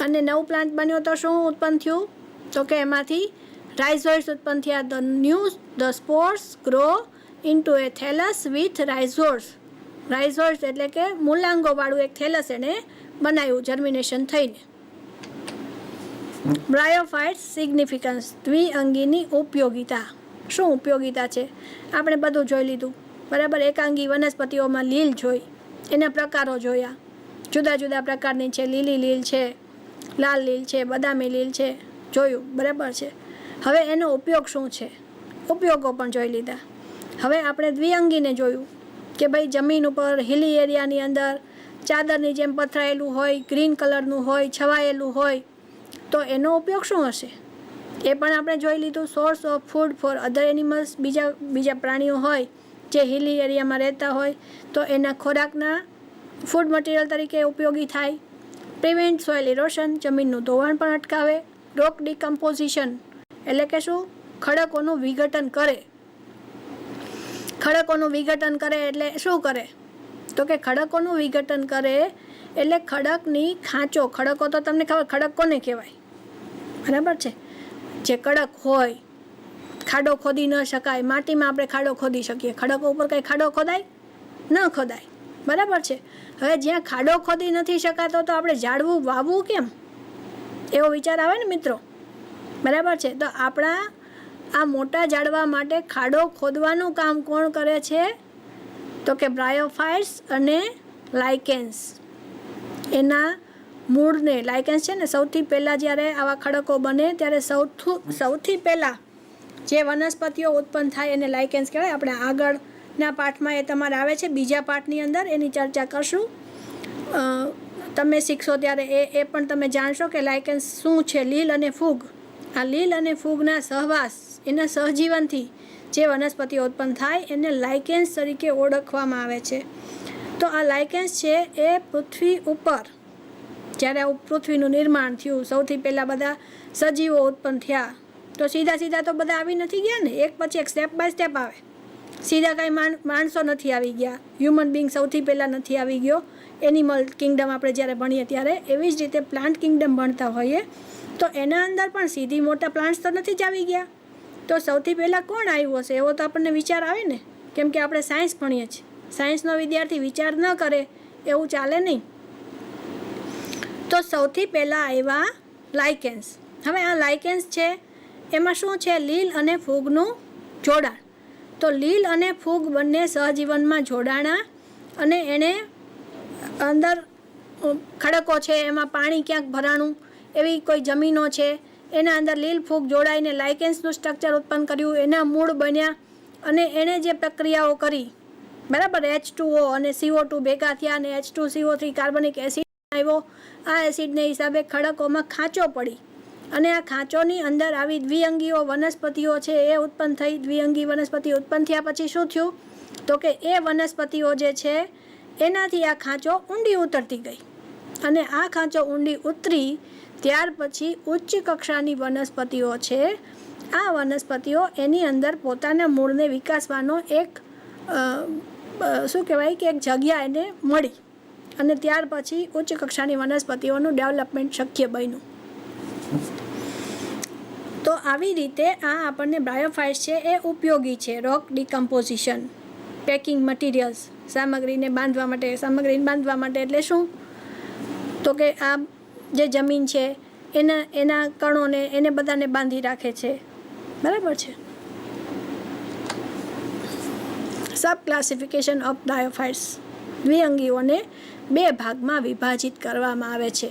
અને નવું પ્લાન્ટ બન્યું તો શું ઉત્પન્ન થયું? તો કે એમાંથી રાઇઝોઇડ્સ ઉત્પન્ન થયા. The spores grow into a thallus with rhizoids, rhizoids એટલે કે મૂલાંગોવાળું એક થેલસ એણે બનાવ્યું જર્મિનેશન થઈને. બ્રાયોફાઇટ્સ સિગ્નિફિકન્સ, દ્વિઅંગીની ઉપયોગિતા. શું ઉપયોગિતા છે? આપણે બધું જોઈ લીધું, બરાબર. એકાંગી વનસ્પતિઓમાં લીલ જોઈ, એના પ્રકારો જોયા, જુદા જુદા પ્રકારની છે. લીલી લીલ છે, લાલ લીલ છે, બદામી લીલ છે, જોયું, બરાબર છે. હવે એનો ઉપયોગ શું છે, ઉપયોગો પણ જોઈ લીધા. હવે આપણે દ્વિઅંગીને જોયું કે ભાઈ જમીન ઉપર હિલી એરિયાની અંદર ચાદરની જેમ પથરાયેલું હોય, ગ્રીન કલરનું હોય, છવાયેલું હોય, તો એનો ઉપયોગ શું હશે એ પણ આપણે જોઈ લીધું. Source of food for other animals, બીજા પ્રાણીઓ હોય જે હિલી એરિયામાં રહેતા હોય તો એના ખોરાકના ફૂડ મટીરિયલ તરીકે ઉપયોગી થાય. પ્રિવેન્ટ સોઇલ ઇરોશન, જમીનનું ધોવાણ પણ અટકાવે. રોક ડિકમ્પોઝિશન એટલે કે શું, ખડકોનું વિઘટન કરે. ખડકોનું વિઘટન કરે એટલે શું કરે, તો કે ખડકોનું વિઘટન કરે એટલે ખડકની ખાંચો. ખડકો તો તમને ખબર, ખડક કોને કહેવાય, બરાબર છે. જે કડક હોય, ખાડો ખોદી ન શકાય. માટીમાં આપણે ખાડો ખોદી શકીએ, ખડકો ઉપર કંઈ ખાડો ખોદાય ન ખોદાય, બરાબર છે. હવે જ્યાં ખાડો ખોદી નથી શકાતો તો આપણે ઝાડવું વાવવું કેમ, એવો વિચાર આવે ને મિત્રો, બરાબર છે. તો આપણા આ મોટા ઝાડવા માટે ખાડો ખોદવાનું કામ કોણ કરે છે, તો કે બ્રાયોફાઇટ્સ અને લાઇકેન્સ. એના મૂળને, લાઇકેન્સ છે ને, સૌથી પહેલાં જ્યારે આવા ખડકો બને ત્યારે સૌથી પહેલાં જે વનસ્પતિઓ ઉત્પન્ન થાય એને લાઇકેન્સ કહેવાય. આપણે આગળના પાઠમાં એ તમારે આવે છે, બીજા પાઠની અંદર એની ચર્ચા કરશું. તમે શીખશો ત્યારે એ પણ તમે જાણશો કે લાઇકેન્સ શું છે. લીલ અને ફૂગ, આ લીલ અને ફૂગના સહવાસ, એના સહજીવનથી જે વનસ્પતિઓ ઉત્પન્ન થાય એને લાઇકેન્સ તરીકે ઓળખવામાં આવે છે. તો આ લાઇકેન્સ છે એ પૃથ્વી ઉપર જ્યારે પૃથ્વીનું નિર્માણ થયું, સૌથી પહેલાં બધા સજીવો ઉત્પન્ન થયા, તો સીધા તો બધા આવી નથી ગયા ને, એક પછી એક સ્ટેપ બાય સ્ટેપ આવે. સીધા કાંઈ માણસો નથી આવી ગયા, હ્યુમન બિંગ સૌથી પહેલાં નથી આવી ગયો. એનિમલ કિંગડમ આપણે જ્યારે ભણીએ ત્યારે, એવી જ રીતે પ્લાન્ટ કિંગડમ ભણતા હોઈએ તો એના અંદર પણ સીધી મોટા પ્લાન્ટ્સ તો નથી જ આવી ગયા. તો સૌથી પહેલાં કોણ આવ્યું હશે એવો તો આપણને વિચાર આવે ને, કેમ કે આપણે સાયન્સ ભણીએ છીએ. સાયન્સનો વિદ્યાર્થી વિચાર ન કરે એવું ચાલે નહીં. તો સૌથી પહેલાં આવ્યા લાઇકેન્સ. હવે આ લાઇકેન્સ છે એમાં શું છે, લીલ અને ફૂગનું જોડાણ. તો લીલ અને ફૂગ બંને સહજીવનમાં જોડાણા અને એણે અંદર ખડકો છે, એમાં પાણી ક્યાંક ભરાણું, એવી કોઈ જમીનો છે, એના અંદર લીલ ફૂગ જોડાઈને લાઇકેન્સનું સ્ટ્રક્ચર ઉત્પન્ન કર્યું, એના મૂળ બન્યા અને એણે જે પ્રક્રિયાઓ કરી, બરાબર, H2O અને CO2 ભેગા થયા અને H2CO3 કાર્બનિક એસિડ આવ્યો. આ એસિડને હિસાબે ખડકોમાં ખાંચો પડી અને આ ખાંચોની અંદર આવી દ્વિઅંગીઓ વનસ્પતિઓ છે એ ઉત્પન્ન થઈ. દ્વિઅંગી વનસ્પતિ ઉત્પન્ન થયા પછી શું થયું, તો કે એ વનસ્પતિઓ જે છે એનાથી આ ખાંચો ઊંડી ઉતરતી ગઈ અને આ ખાંચો ઊંડી ઉતરી ત્યાર પછી ઉચ્ચ કક્ષાની વનસ્પતિઓ છે, આ વનસ્પતિઓ એની અંદર પોતાના મૂળને વિકાસવાનો એક શું કહેવાય કે એક જગ્યા એને મળી અને ત્યાર પછી ઉચ્ચ કક્ષાની વનસ્પતિઓનું ડેવલપમેન્ટ શક્ય બન્યું. તો આવી રીતે આ આપણને બ્રાયોફાઇટ્સ છે એ ઉપયોગી છે. રોક ડિકમ્પોઝિશન, પેકિંગ મટીરિયલ્સ, સામગ્રીને બાંધવા માટે એટલે શું, તો કે આ જે જમીન છે એના કણોને એને બધાને બાંધી રાખે છે, બરાબર છે. સબ ક્લાસિફિકેશન ઓફ બ્રાયોફાઇટ્સ, દ્વિઅંગીઓને બે ભાગમાં વિભાજિત કરવામાં આવે છે.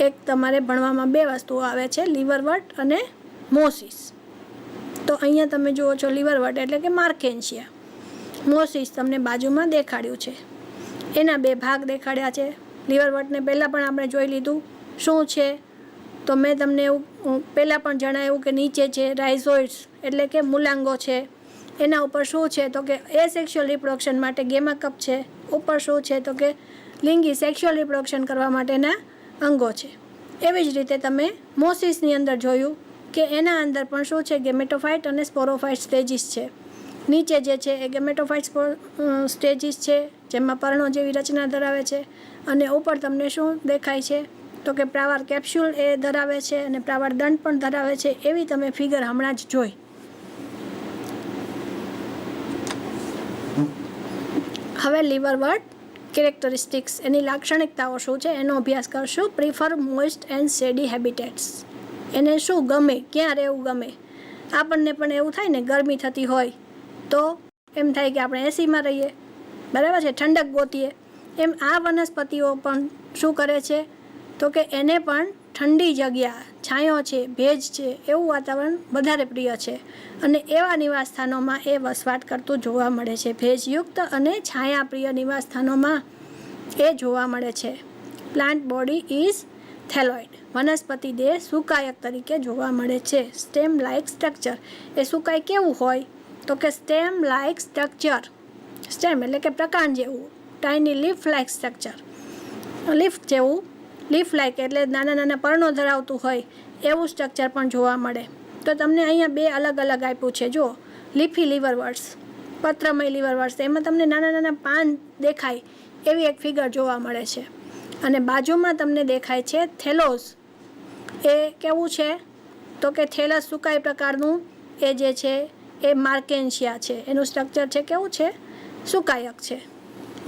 એક તમારે ભણવામાં બે વસ્તુઓ આવે છે, લીવરવર્ટ અને મોસિસ. તો અહીંયા તમે જુઓ છો લીવરવર્ટ એટલે કે માર્કેન્શિયા, મોસિસ તમને બાજુમાં દેખાડ્યું છે. એના બે ભાગ દેખાડ્યા છે. લીવરવર્ટને પહેલાં પણ આપણે જોઈ લીધું શું છે, તો મેં તમને એવું પહેલાં પણ જણાવ્યું કે નીચે છે રાઇઝોઇડ્સ એટલે કે મૂલાંગો છે, એના ઉપર શું છે તો કે એસેક્સ્યુઅલ રિપ્રોડક્શન માટે ગેમા કપ છે, ઉપર શું છે તો કે લિંગી સેક્સ્યુઅલ રિપ્રોડક્શન કરવા માટેના અંગો છે. એવી જ રીતે તમે મોસિસની અંદર જોયું કે એના અંદર પણ શું છે, ગેમેટોફાઇટ અને સ્પોરોફાઇટ સ્ટેજીસ છે. નીચે જે છે એ ગેમેટોફાઇટ સ્ટેજીસ છે જેમાં પર્ણો જેવી રચના ધરાવે છે અને ઉપર તમને શું દેખાય છે તો કે પ્રાવાર કેપ્સ્યુલ એ ધરાવે છે અને પ્રાવાર દંડ પણ ધરાવે છે. એવી તમે ફિગર હમણાં જ જોઈ. હવે લીવરવર્ટ કેરેક્ટરિસ્ટિક્સ, એની લાક્ષણિકતાઓ શું છે એનો અભ્યાસ કરશું. Prefer moist and shady habitats. એને શું ગમે, ક્યાં રહેવું ગમે. આપણને પણ એવું થાય ને, ગરમી થતી હોય તો એમ થાય કે આપણે એસીમાં રહીએ, બરાબર છે, ઠંડક ગોતીએ. એમ આ વનસ્પતિઓ પણ શું કરે છે તો કે એને પણ ઠંડી જગ્યા, છાંયો છે, ભેજ છે એવું વાતાવરણ વધારે પ્રિય છે અને એવા નિવાસ સ્થાનોમાં એ વસવાટ કરતું જોવા મળે છે. ભેજયુક્ત અને છાયાપ્રિય નિવાસ સ્થાનોમાં એ જોવા મળે છે. Plant body is thalloid. વનસ્પતિ દેહ સુકાયક તરીકે જોવા મળે છે. Stem like structure. એ સુકાય કેવું હોય તો કે સ્ટેમ લાઇક સ્ટ્રક્ચર. સ્ટેમ એટલે કે પ્રકાંડ જેવું. Tiny leaf like structure. Leaf જેવું, લીફ લાઇક એટલે નાના નાના પર્ણો ધરાવતું હોય એવું સ્ટ્રક્ચર પણ જોવા મળે. તો તમને અહીંયા બે અલગ અલગ આપ્યું છે. જો લીફી લીવરવર્ટ્સ, પત્રમય લીવરવર્ટ્સ, એમાં તમને નાના નાના પાન દેખાય એવી એક ફિગર જોવા મળે છે. અને બાજુમાં તમને દેખાય છે થેલોસ. એ કેવું છે તો કે થેલસ સુકાઈ પ્રકારનું એ જે છે એ માર્કેન્શિયા છે. એનું સ્ટ્રક્ચર છે કેવું છે, સુકાયક છે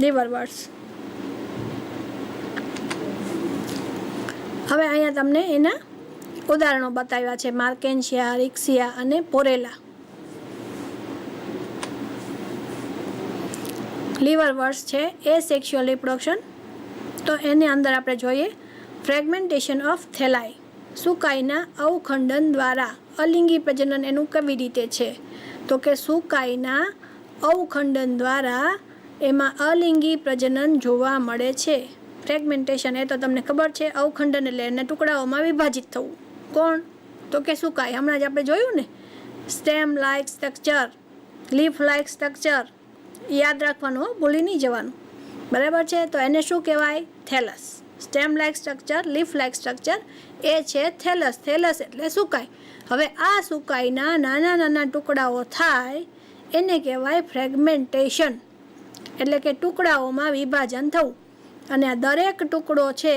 લીવરવર્ટ્સ. હવે અહીંયા તમને એના ઉદાહરણો બતાવ્યા છે, માર્કેન્શિયા, રિક્સિયા અને પોરેલા. લીવરવર્ટ્સ છે એ સેક્સ્યુઅલ રિપ્રોડક્શન. તો એની અંદર આપણે જોઈએ ફ્રેગમેન્ટેશન ઓફ થેલાઈ. સુકાઈના અવખંડન દ્વારા અલિંગી પ્રજનન એનું કેવી રીતે છે તો કે સુકાઈના અવખંડન દ્વારા એમાં અલિંગી પ્રજનન જોવા મળે છે. ફ્રેગમેન્ટેશન એ તો તમને ખબર છે, અવખંડન એટલે એને ટુકડાઓમાં વિભાજિત થવું. કોણ તો કે સુકાઈ. હમણાં જ આપણે જોયું ને, stem like structure, leaf like structure. યાદ રાખવાનું, ભૂલી નહીં જવાનું, બરાબર છે. તો એને શું કહેવાય, thallus. Stem like structure, leaf like structure એ છે થેલસ. થેલસ એટલે સુકાઈ. હવે આ સુકાઈના નાના નાના ટુકડાઓ થાય એને કહેવાય ફ્રેગમેન્ટેશન, એટલે કે ટુકડાઓમાં વિભાજન થવું. અને આ દરેક ટુકડો છે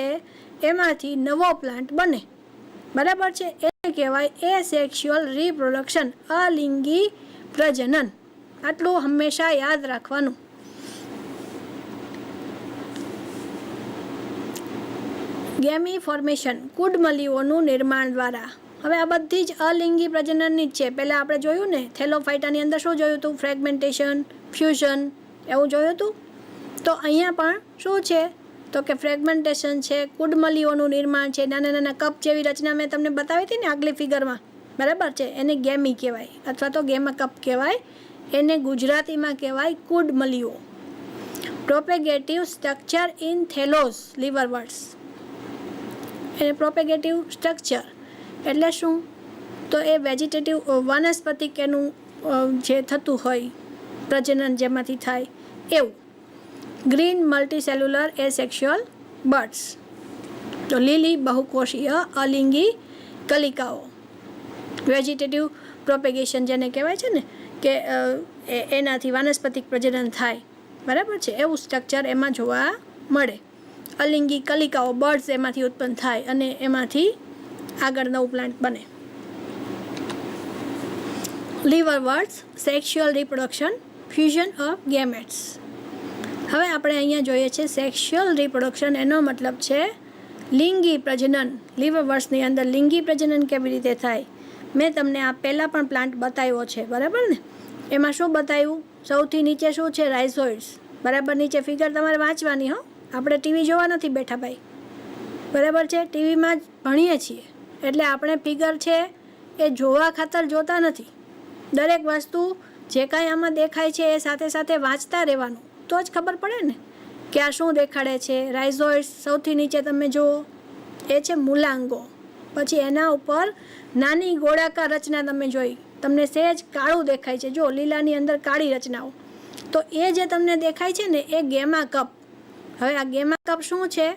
એમાંથી નવો પ્લાન્ટ બને, બરાબર છે. એને કહેવાય એસેક્સ્યુઅલ રિપ્રોડક્શન, અલિંગી પ્રજનન. આટલું હંમેશા યાદ રાખવાનું. ગેમી ફોર્મેશન, કુડમલીઓનું નિર્માણ દ્વારા. હવે આ બધી જ અલિંગી પ્રજનનની જ છે. પહેલાં આપણે જોયું ને થેલોફાઇટાની અંદર શું જોયું હતું, ફ્રેગમેન્ટેશન, ફ્યુઝન, એવું જોયું હતું. તો અહીંયા પણ શું છે તો કે ફ્રેગમેન્ટેશન છે, કુડમલીઓનું નિર્માણ છે, નાના નાના કપ જેવી રચના મેં તમને બતાવી હતી ને આગલી ફિગરમાં, બરાબર છે. એને ગેમી કહેવાય અથવા તો ગેમા કપ કહેવાય. એને ગુજરાતીમાં કહેવાય કુડમલીઓ. Propagative structure in thallose liverworts. એને પ્રોપેગેટિવ સ્ટ્રક્ચર એટલે શું તો એ વેજીટેટિવ વનસ્પતિક એનું જે થતું હોય પ્રજનન જેમાંથી થાય એવું. Green multicellular asexual buds. તો લીલી બહુકોષીય અલિંગી કલિકાઓ. વેજીટેટિવ પ્રોપેગેશન જેને કહેવાય છે ને કે એનાથી વાનસ્પતિક પ્રજનન થાય, બરાબર છે. એવું સ્ટ્રક્ચર એમાં જોવા મળે. અલિંગી કલિકાઓ, બર્ડ્સ એમાંથી ઉત્પન્ન થાય અને એમાંથી આગળ નવું પ્લાન્ટ બને. Liverworts, sexual reproduction, fusion of gametes. હવે આપણે અહીંયા જોઈએ છે સેક્સ્યુઅલ રિપ્રોડક્શન, એનો મતલબ છે લિંગી પ્રજનન. લીવરવર્ટ્સની અંદર લિંગી પ્રજનન કેવી રીતે થાય મેં તમને આ પહેલાં પણ પ્લાન્ટ બતાવ્યો છે, બરાબર ને. એમાં શું બતાવ્યું, સૌથી નીચે શું છે, રાઇઝોઇડ્સ, બરાબર. નીચે ફિગર તમારે વાંચવાની હો, આપણે ટીવી જોવા નથી બેઠા ભાઈ, બરાબર છે. ટીવીમાં જ ભણીએ છીએ એટલે આપણે ફિગર છે એ જોવા ખાતર જોતા નથી. દરેક વસ્તુ જે કાંઈ આમાં દેખાય છે એ સાથે સાથે વાંચતા રહેવાનું, તો જ ખબર પડે ને કે આ શું દેખાડે છે. રાઇઝોઇડ્સ સૌથી નીચે તમે જુઓ એ છે મૂલાંગો. પછી એના ઉપર નાની ગોળાકાર રચના તમે જોઈ, તમને સહેજ કાળું દેખાય છે, જો લીલાની અંદર કાળી રચનાઓ. તો એ જે તમને દેખાય છે ને એ ગેમા કપ. હવે આ ગેમા કપ શું છે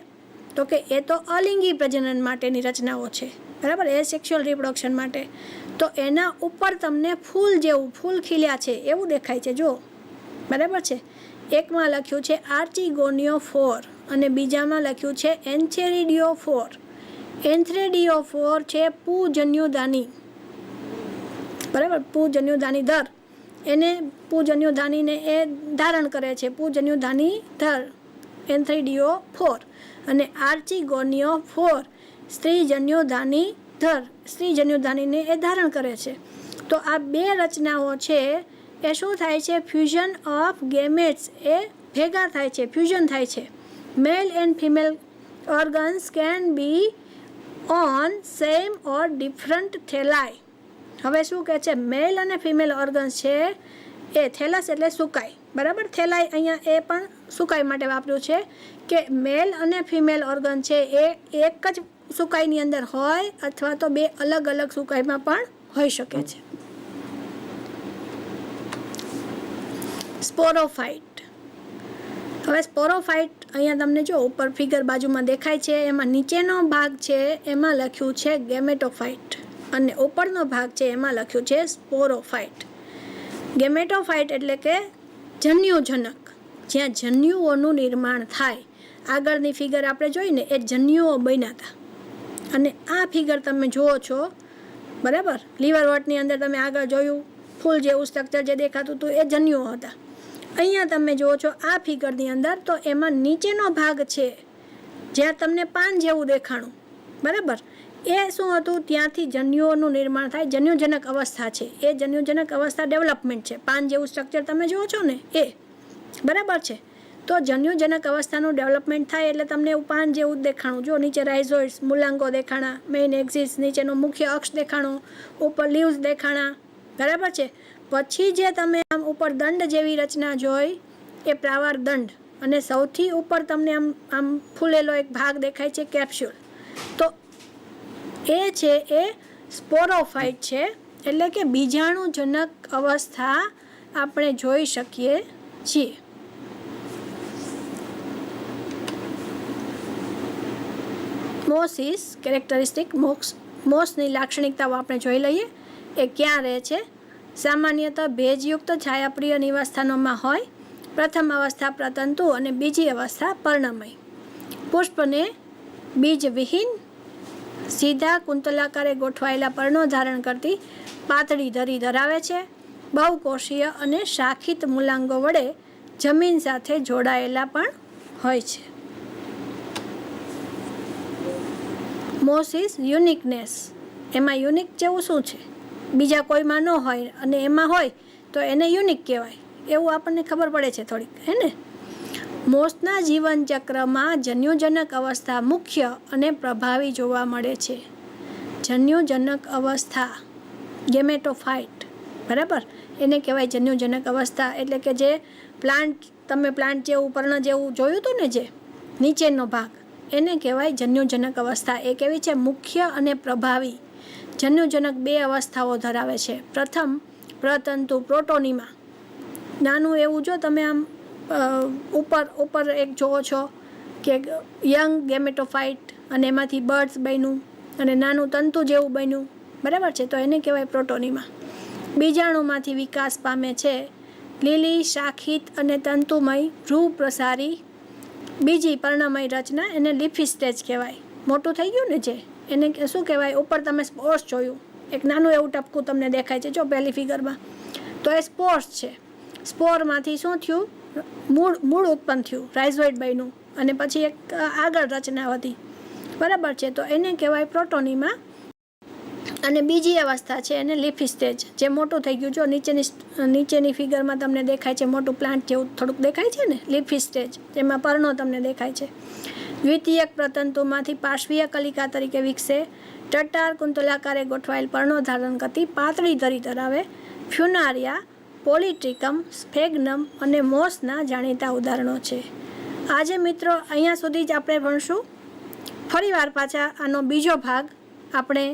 તો કે એ તો અલિંગી પ્રજનન માટેની રચનાઓ છે, બરાબર, એ સેક્સ્યુઅલ રિપ્રોડક્શન માટે. તો એના ઉપર તમને ફૂલ જેવું, ફૂલ ખીલ્યા છે એવું દેખાય છે, જો, બરાબર છે. એકમાં લખ્યું છે આર્ચિગોનિયોફોર અને બીજામાં લખ્યું છે એન્થેરિડિયોફોર. એન્થ્રેડિયોફોર છે પૂજન્યુદાની, બરાબર, પૂજન્યુદાની દર. એને પૂજન્યુધાનીને એ ધારણ કરે છે, પૂજન્યુધાની ધર N3DO4, અને આર્ચિગોનિયો4 સ્ત્રીજન્યુધાની ધર સ્ત્રીજન્યુધાનીને એ ધારણ કરે છે. તો આ બે રચનાઓ છે એ શું થાય છે? ફ્યુઝન ઓફ ગેમેટ્સ એ ભેગા થાય છે, ફ્યુઝન થાય છે. Male and female organs can be on same or different thalli. હવે શું કહે છે? મેલ અને ફિમેલ ઓર્ગન્સ છે એ થેલસ એટલે સુકાઈ, બરાબર. થેલાઈ અહીંયા એ પણ સુકાઈ માટે વાપર્યું છે કે મેલ અને ફિમેલ ઓર્ગન છે એ એક જ સુકાઈની અંદર હોય અથવા તો બે અલગ અલગ સુકાઈમાં પણ હોઈ શકે છે. સ્પોરોફાઇટ. હવે સ્પોરોફાઇટ અહીંયા તમને જો ઉપર ફિગર બાજુમાં દેખાય છે, એમાં નીચેનો ભાગ છે એમાં લખ્યું છે ગેમેટોફાઇટ અને ઉપરનો ભાગ છે એમાં લખ્યું છે સ્પોરોફાઇટ. ગેમેટોફાઇટ એટલે કે જન્યુજનક, જ્યાં જન્યુઓનું નિર્માણ થાય. આગળની ફિગર આપણે જોઈને એ જન્યુઓ બન્યા હતા, અને આ ફિગર તમે જુઓ છો, બરાબર. લીવરવર્ટની અંદર તમે આગળ જોયું ફૂલ જેવું સ્ટ્રક્ચર જે દેખાતું હતું એ જન્યુઓ હતા. અહીંયા તમે જુઓ છો આ ફિગરની અંદર, તો એમાં નીચેનો ભાગ છે જ્યાં તમને પાન જેવું દેખાણું, બરાબર. એ શું હતું? ત્યાંથી જન્યુઓનું નિર્માણ થાય, જન્યુજનક અવસ્થા છે. એ જન્યુજનક અવસ્થા ડેવલપમેન્ટ છે. પાન જેવું સ્ટ્રક્ચર તમે જુઓ છો ને એ, બરાબર છે. તો જન્યુજનક અવસ્થાનું ડેવલપમેન્ટ થાય એટલે તમને એવું પાન જેવું જ દેખાણું. જો નીચે રાઇઝોઇડ્સ, મૂલાંગો દેખાણા, મેઇન એક્સિસ, નીચેનો મુખ્ય અક્ષ દેખાણો, ઉપર લીવ્સ દેખાણા, બરાબર છે. પછી જે તમે આમ ઉપર દંડ જેવી રચના જોઈ એ પ્રાવાર દંડ, અને સૌથી ઉપર તમને આમ ફૂલેલો એક ભાગ દેખાય છે કેપ્સ્યુલ. તો એ છે એ સ્પોરોફાઇટ છે, એટલે કે બીજાણુજનક અવસ્થા આપણે જોઈ શકીએ છીએ. મોસિસ કેરેક્ટરિસ્ટિક. મોસની લાક્ષણિકતાઓ આપણે જોઈ લઈએ. એ ક્યાં રહે છે? સામાન્યતઃ ભેજયુક્ત છાયાપ્રિય નિવાસસ્થાનોમાં હોય. પ્રથમ અવસ્થા પ્રતંતુ અને બીજી અવસ્થા પર્ણમય. પુષ્પને બીજવિહીન સીધા કુંતલાકારે ગોઠવાયેલા પર્ણો ધારણ કરતી પાતળી ધરી ધરાવે છે. બહુકોષીય અને શાખિત મૂલાંગો વડે જમીન સાથે જોડાયેલા પણ હોય છે. મોસિસ યુનિકનેસ. એમાં યુનિક જેવું શું છે? બીજા કોઈમાં ન હોય અને એમાં હોય તો એને યુનિક કહેવાય, એવું આપણને ખબર પડે છે થોડીક, હે ને. મોસના જીવન ચક્રમાં જન્યુજનક અવસ્થા મુખ્ય અને પ્રભાવી જોવા મળે છે. જન્યુજનક અવસ્થા ગેમેટોફાઇટ, બરાબર, એને કહેવાય જન્યુજનક અવસ્થા. એટલે કે જે તમે પ્લાન્ટ જેવું પર્ણ જેવું જોયું હતું ને, જે નીચેનો ભાગ, એને કહેવાય જન્યુજનક અવસ્થા. એ કેવી છે? મુખ્ય અને પ્રભાવી. જન્યુજનક બે અવસ્થાઓ ધરાવે છે. પ્રથમ પ્રતંતુ પ્રોટોનીમાં, નાનું એવું જો તમે આમ ઉપર એક જોવો છો કે યંગ ગેમેટોફાઇટ, અને એમાંથી બર્ડ્સ બન્યું અને નાનું તંતુ જેવું બન્યું, બરાબર છે. તો એને કહેવાય પ્રોટોનીમાં. બીજાણુમાંથી વિકાસ પામે છે લીલી શાખિત અને તંતુમય ભ્રૂ પ્રસારી બીજી પર્ણમય રચના, એને લીફી સ્ટેજ કહેવાય. મોટું થઈ ગયું ને જે, એને શું કહેવાય? ઉપર તમે સ્પોર્સ જોયું, એક નાનું એવું ટપકું તમને દેખાય છે જો પહેલી ફિગરમાં, તો એ સ્પોર્સ છે. સ્પોરમાંથી શું થયું? મૂળ ઉત્પન્ન થયું, રાઇઝોઇડ બન્યું, અને પછી એક આગળ રચના હતી, બરાબર છે. તો એને કહેવાય પ્રોટોનીમાં. અને બીજી અવસ્થા છે એને લીફી સ્ટેજ, જે મોટું થઈ ગયું. જો નીચેની ફિગરમાં તમને દેખાય છે મોટું પ્લાન્ટ જેવું થોડુંક દેખાય છે ને, લીફી સ્ટેજ, જેમાં પર્ણો તમને દેખાય છે. દ્વિતીયક પ્રતંતુમાંથી પાર્શ્વીય કલિકા તરીકે વિકસે. ટટ્ટાર કુંતલાકારે ગોઠવાયેલ પર્ણો ધારણ કરતી પાતળી ધરી ધરાવે. ફ્યુનારિયા, પોલિટ્રિકમ, સ્ફેગ્નમ અને મોસના જાણીતા ઉદાહરણો છે. આજે મિત્રો અહીંયા સુધી જ આપણે ભણશું. ફરીવાર પાછા આનો બીજો ભાગ આપણે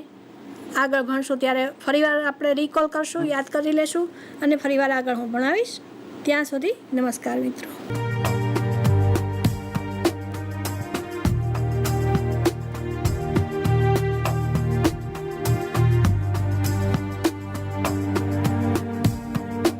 આગળ ભણશું, ત્યારે ફરીવાર આપણે રિકોલ કરશું, યાદ કરી લેશું, અને ફરીવાર આગળ હું ભણાવીશ. ત્યાં સુધી નમસ્કાર મિત્રો.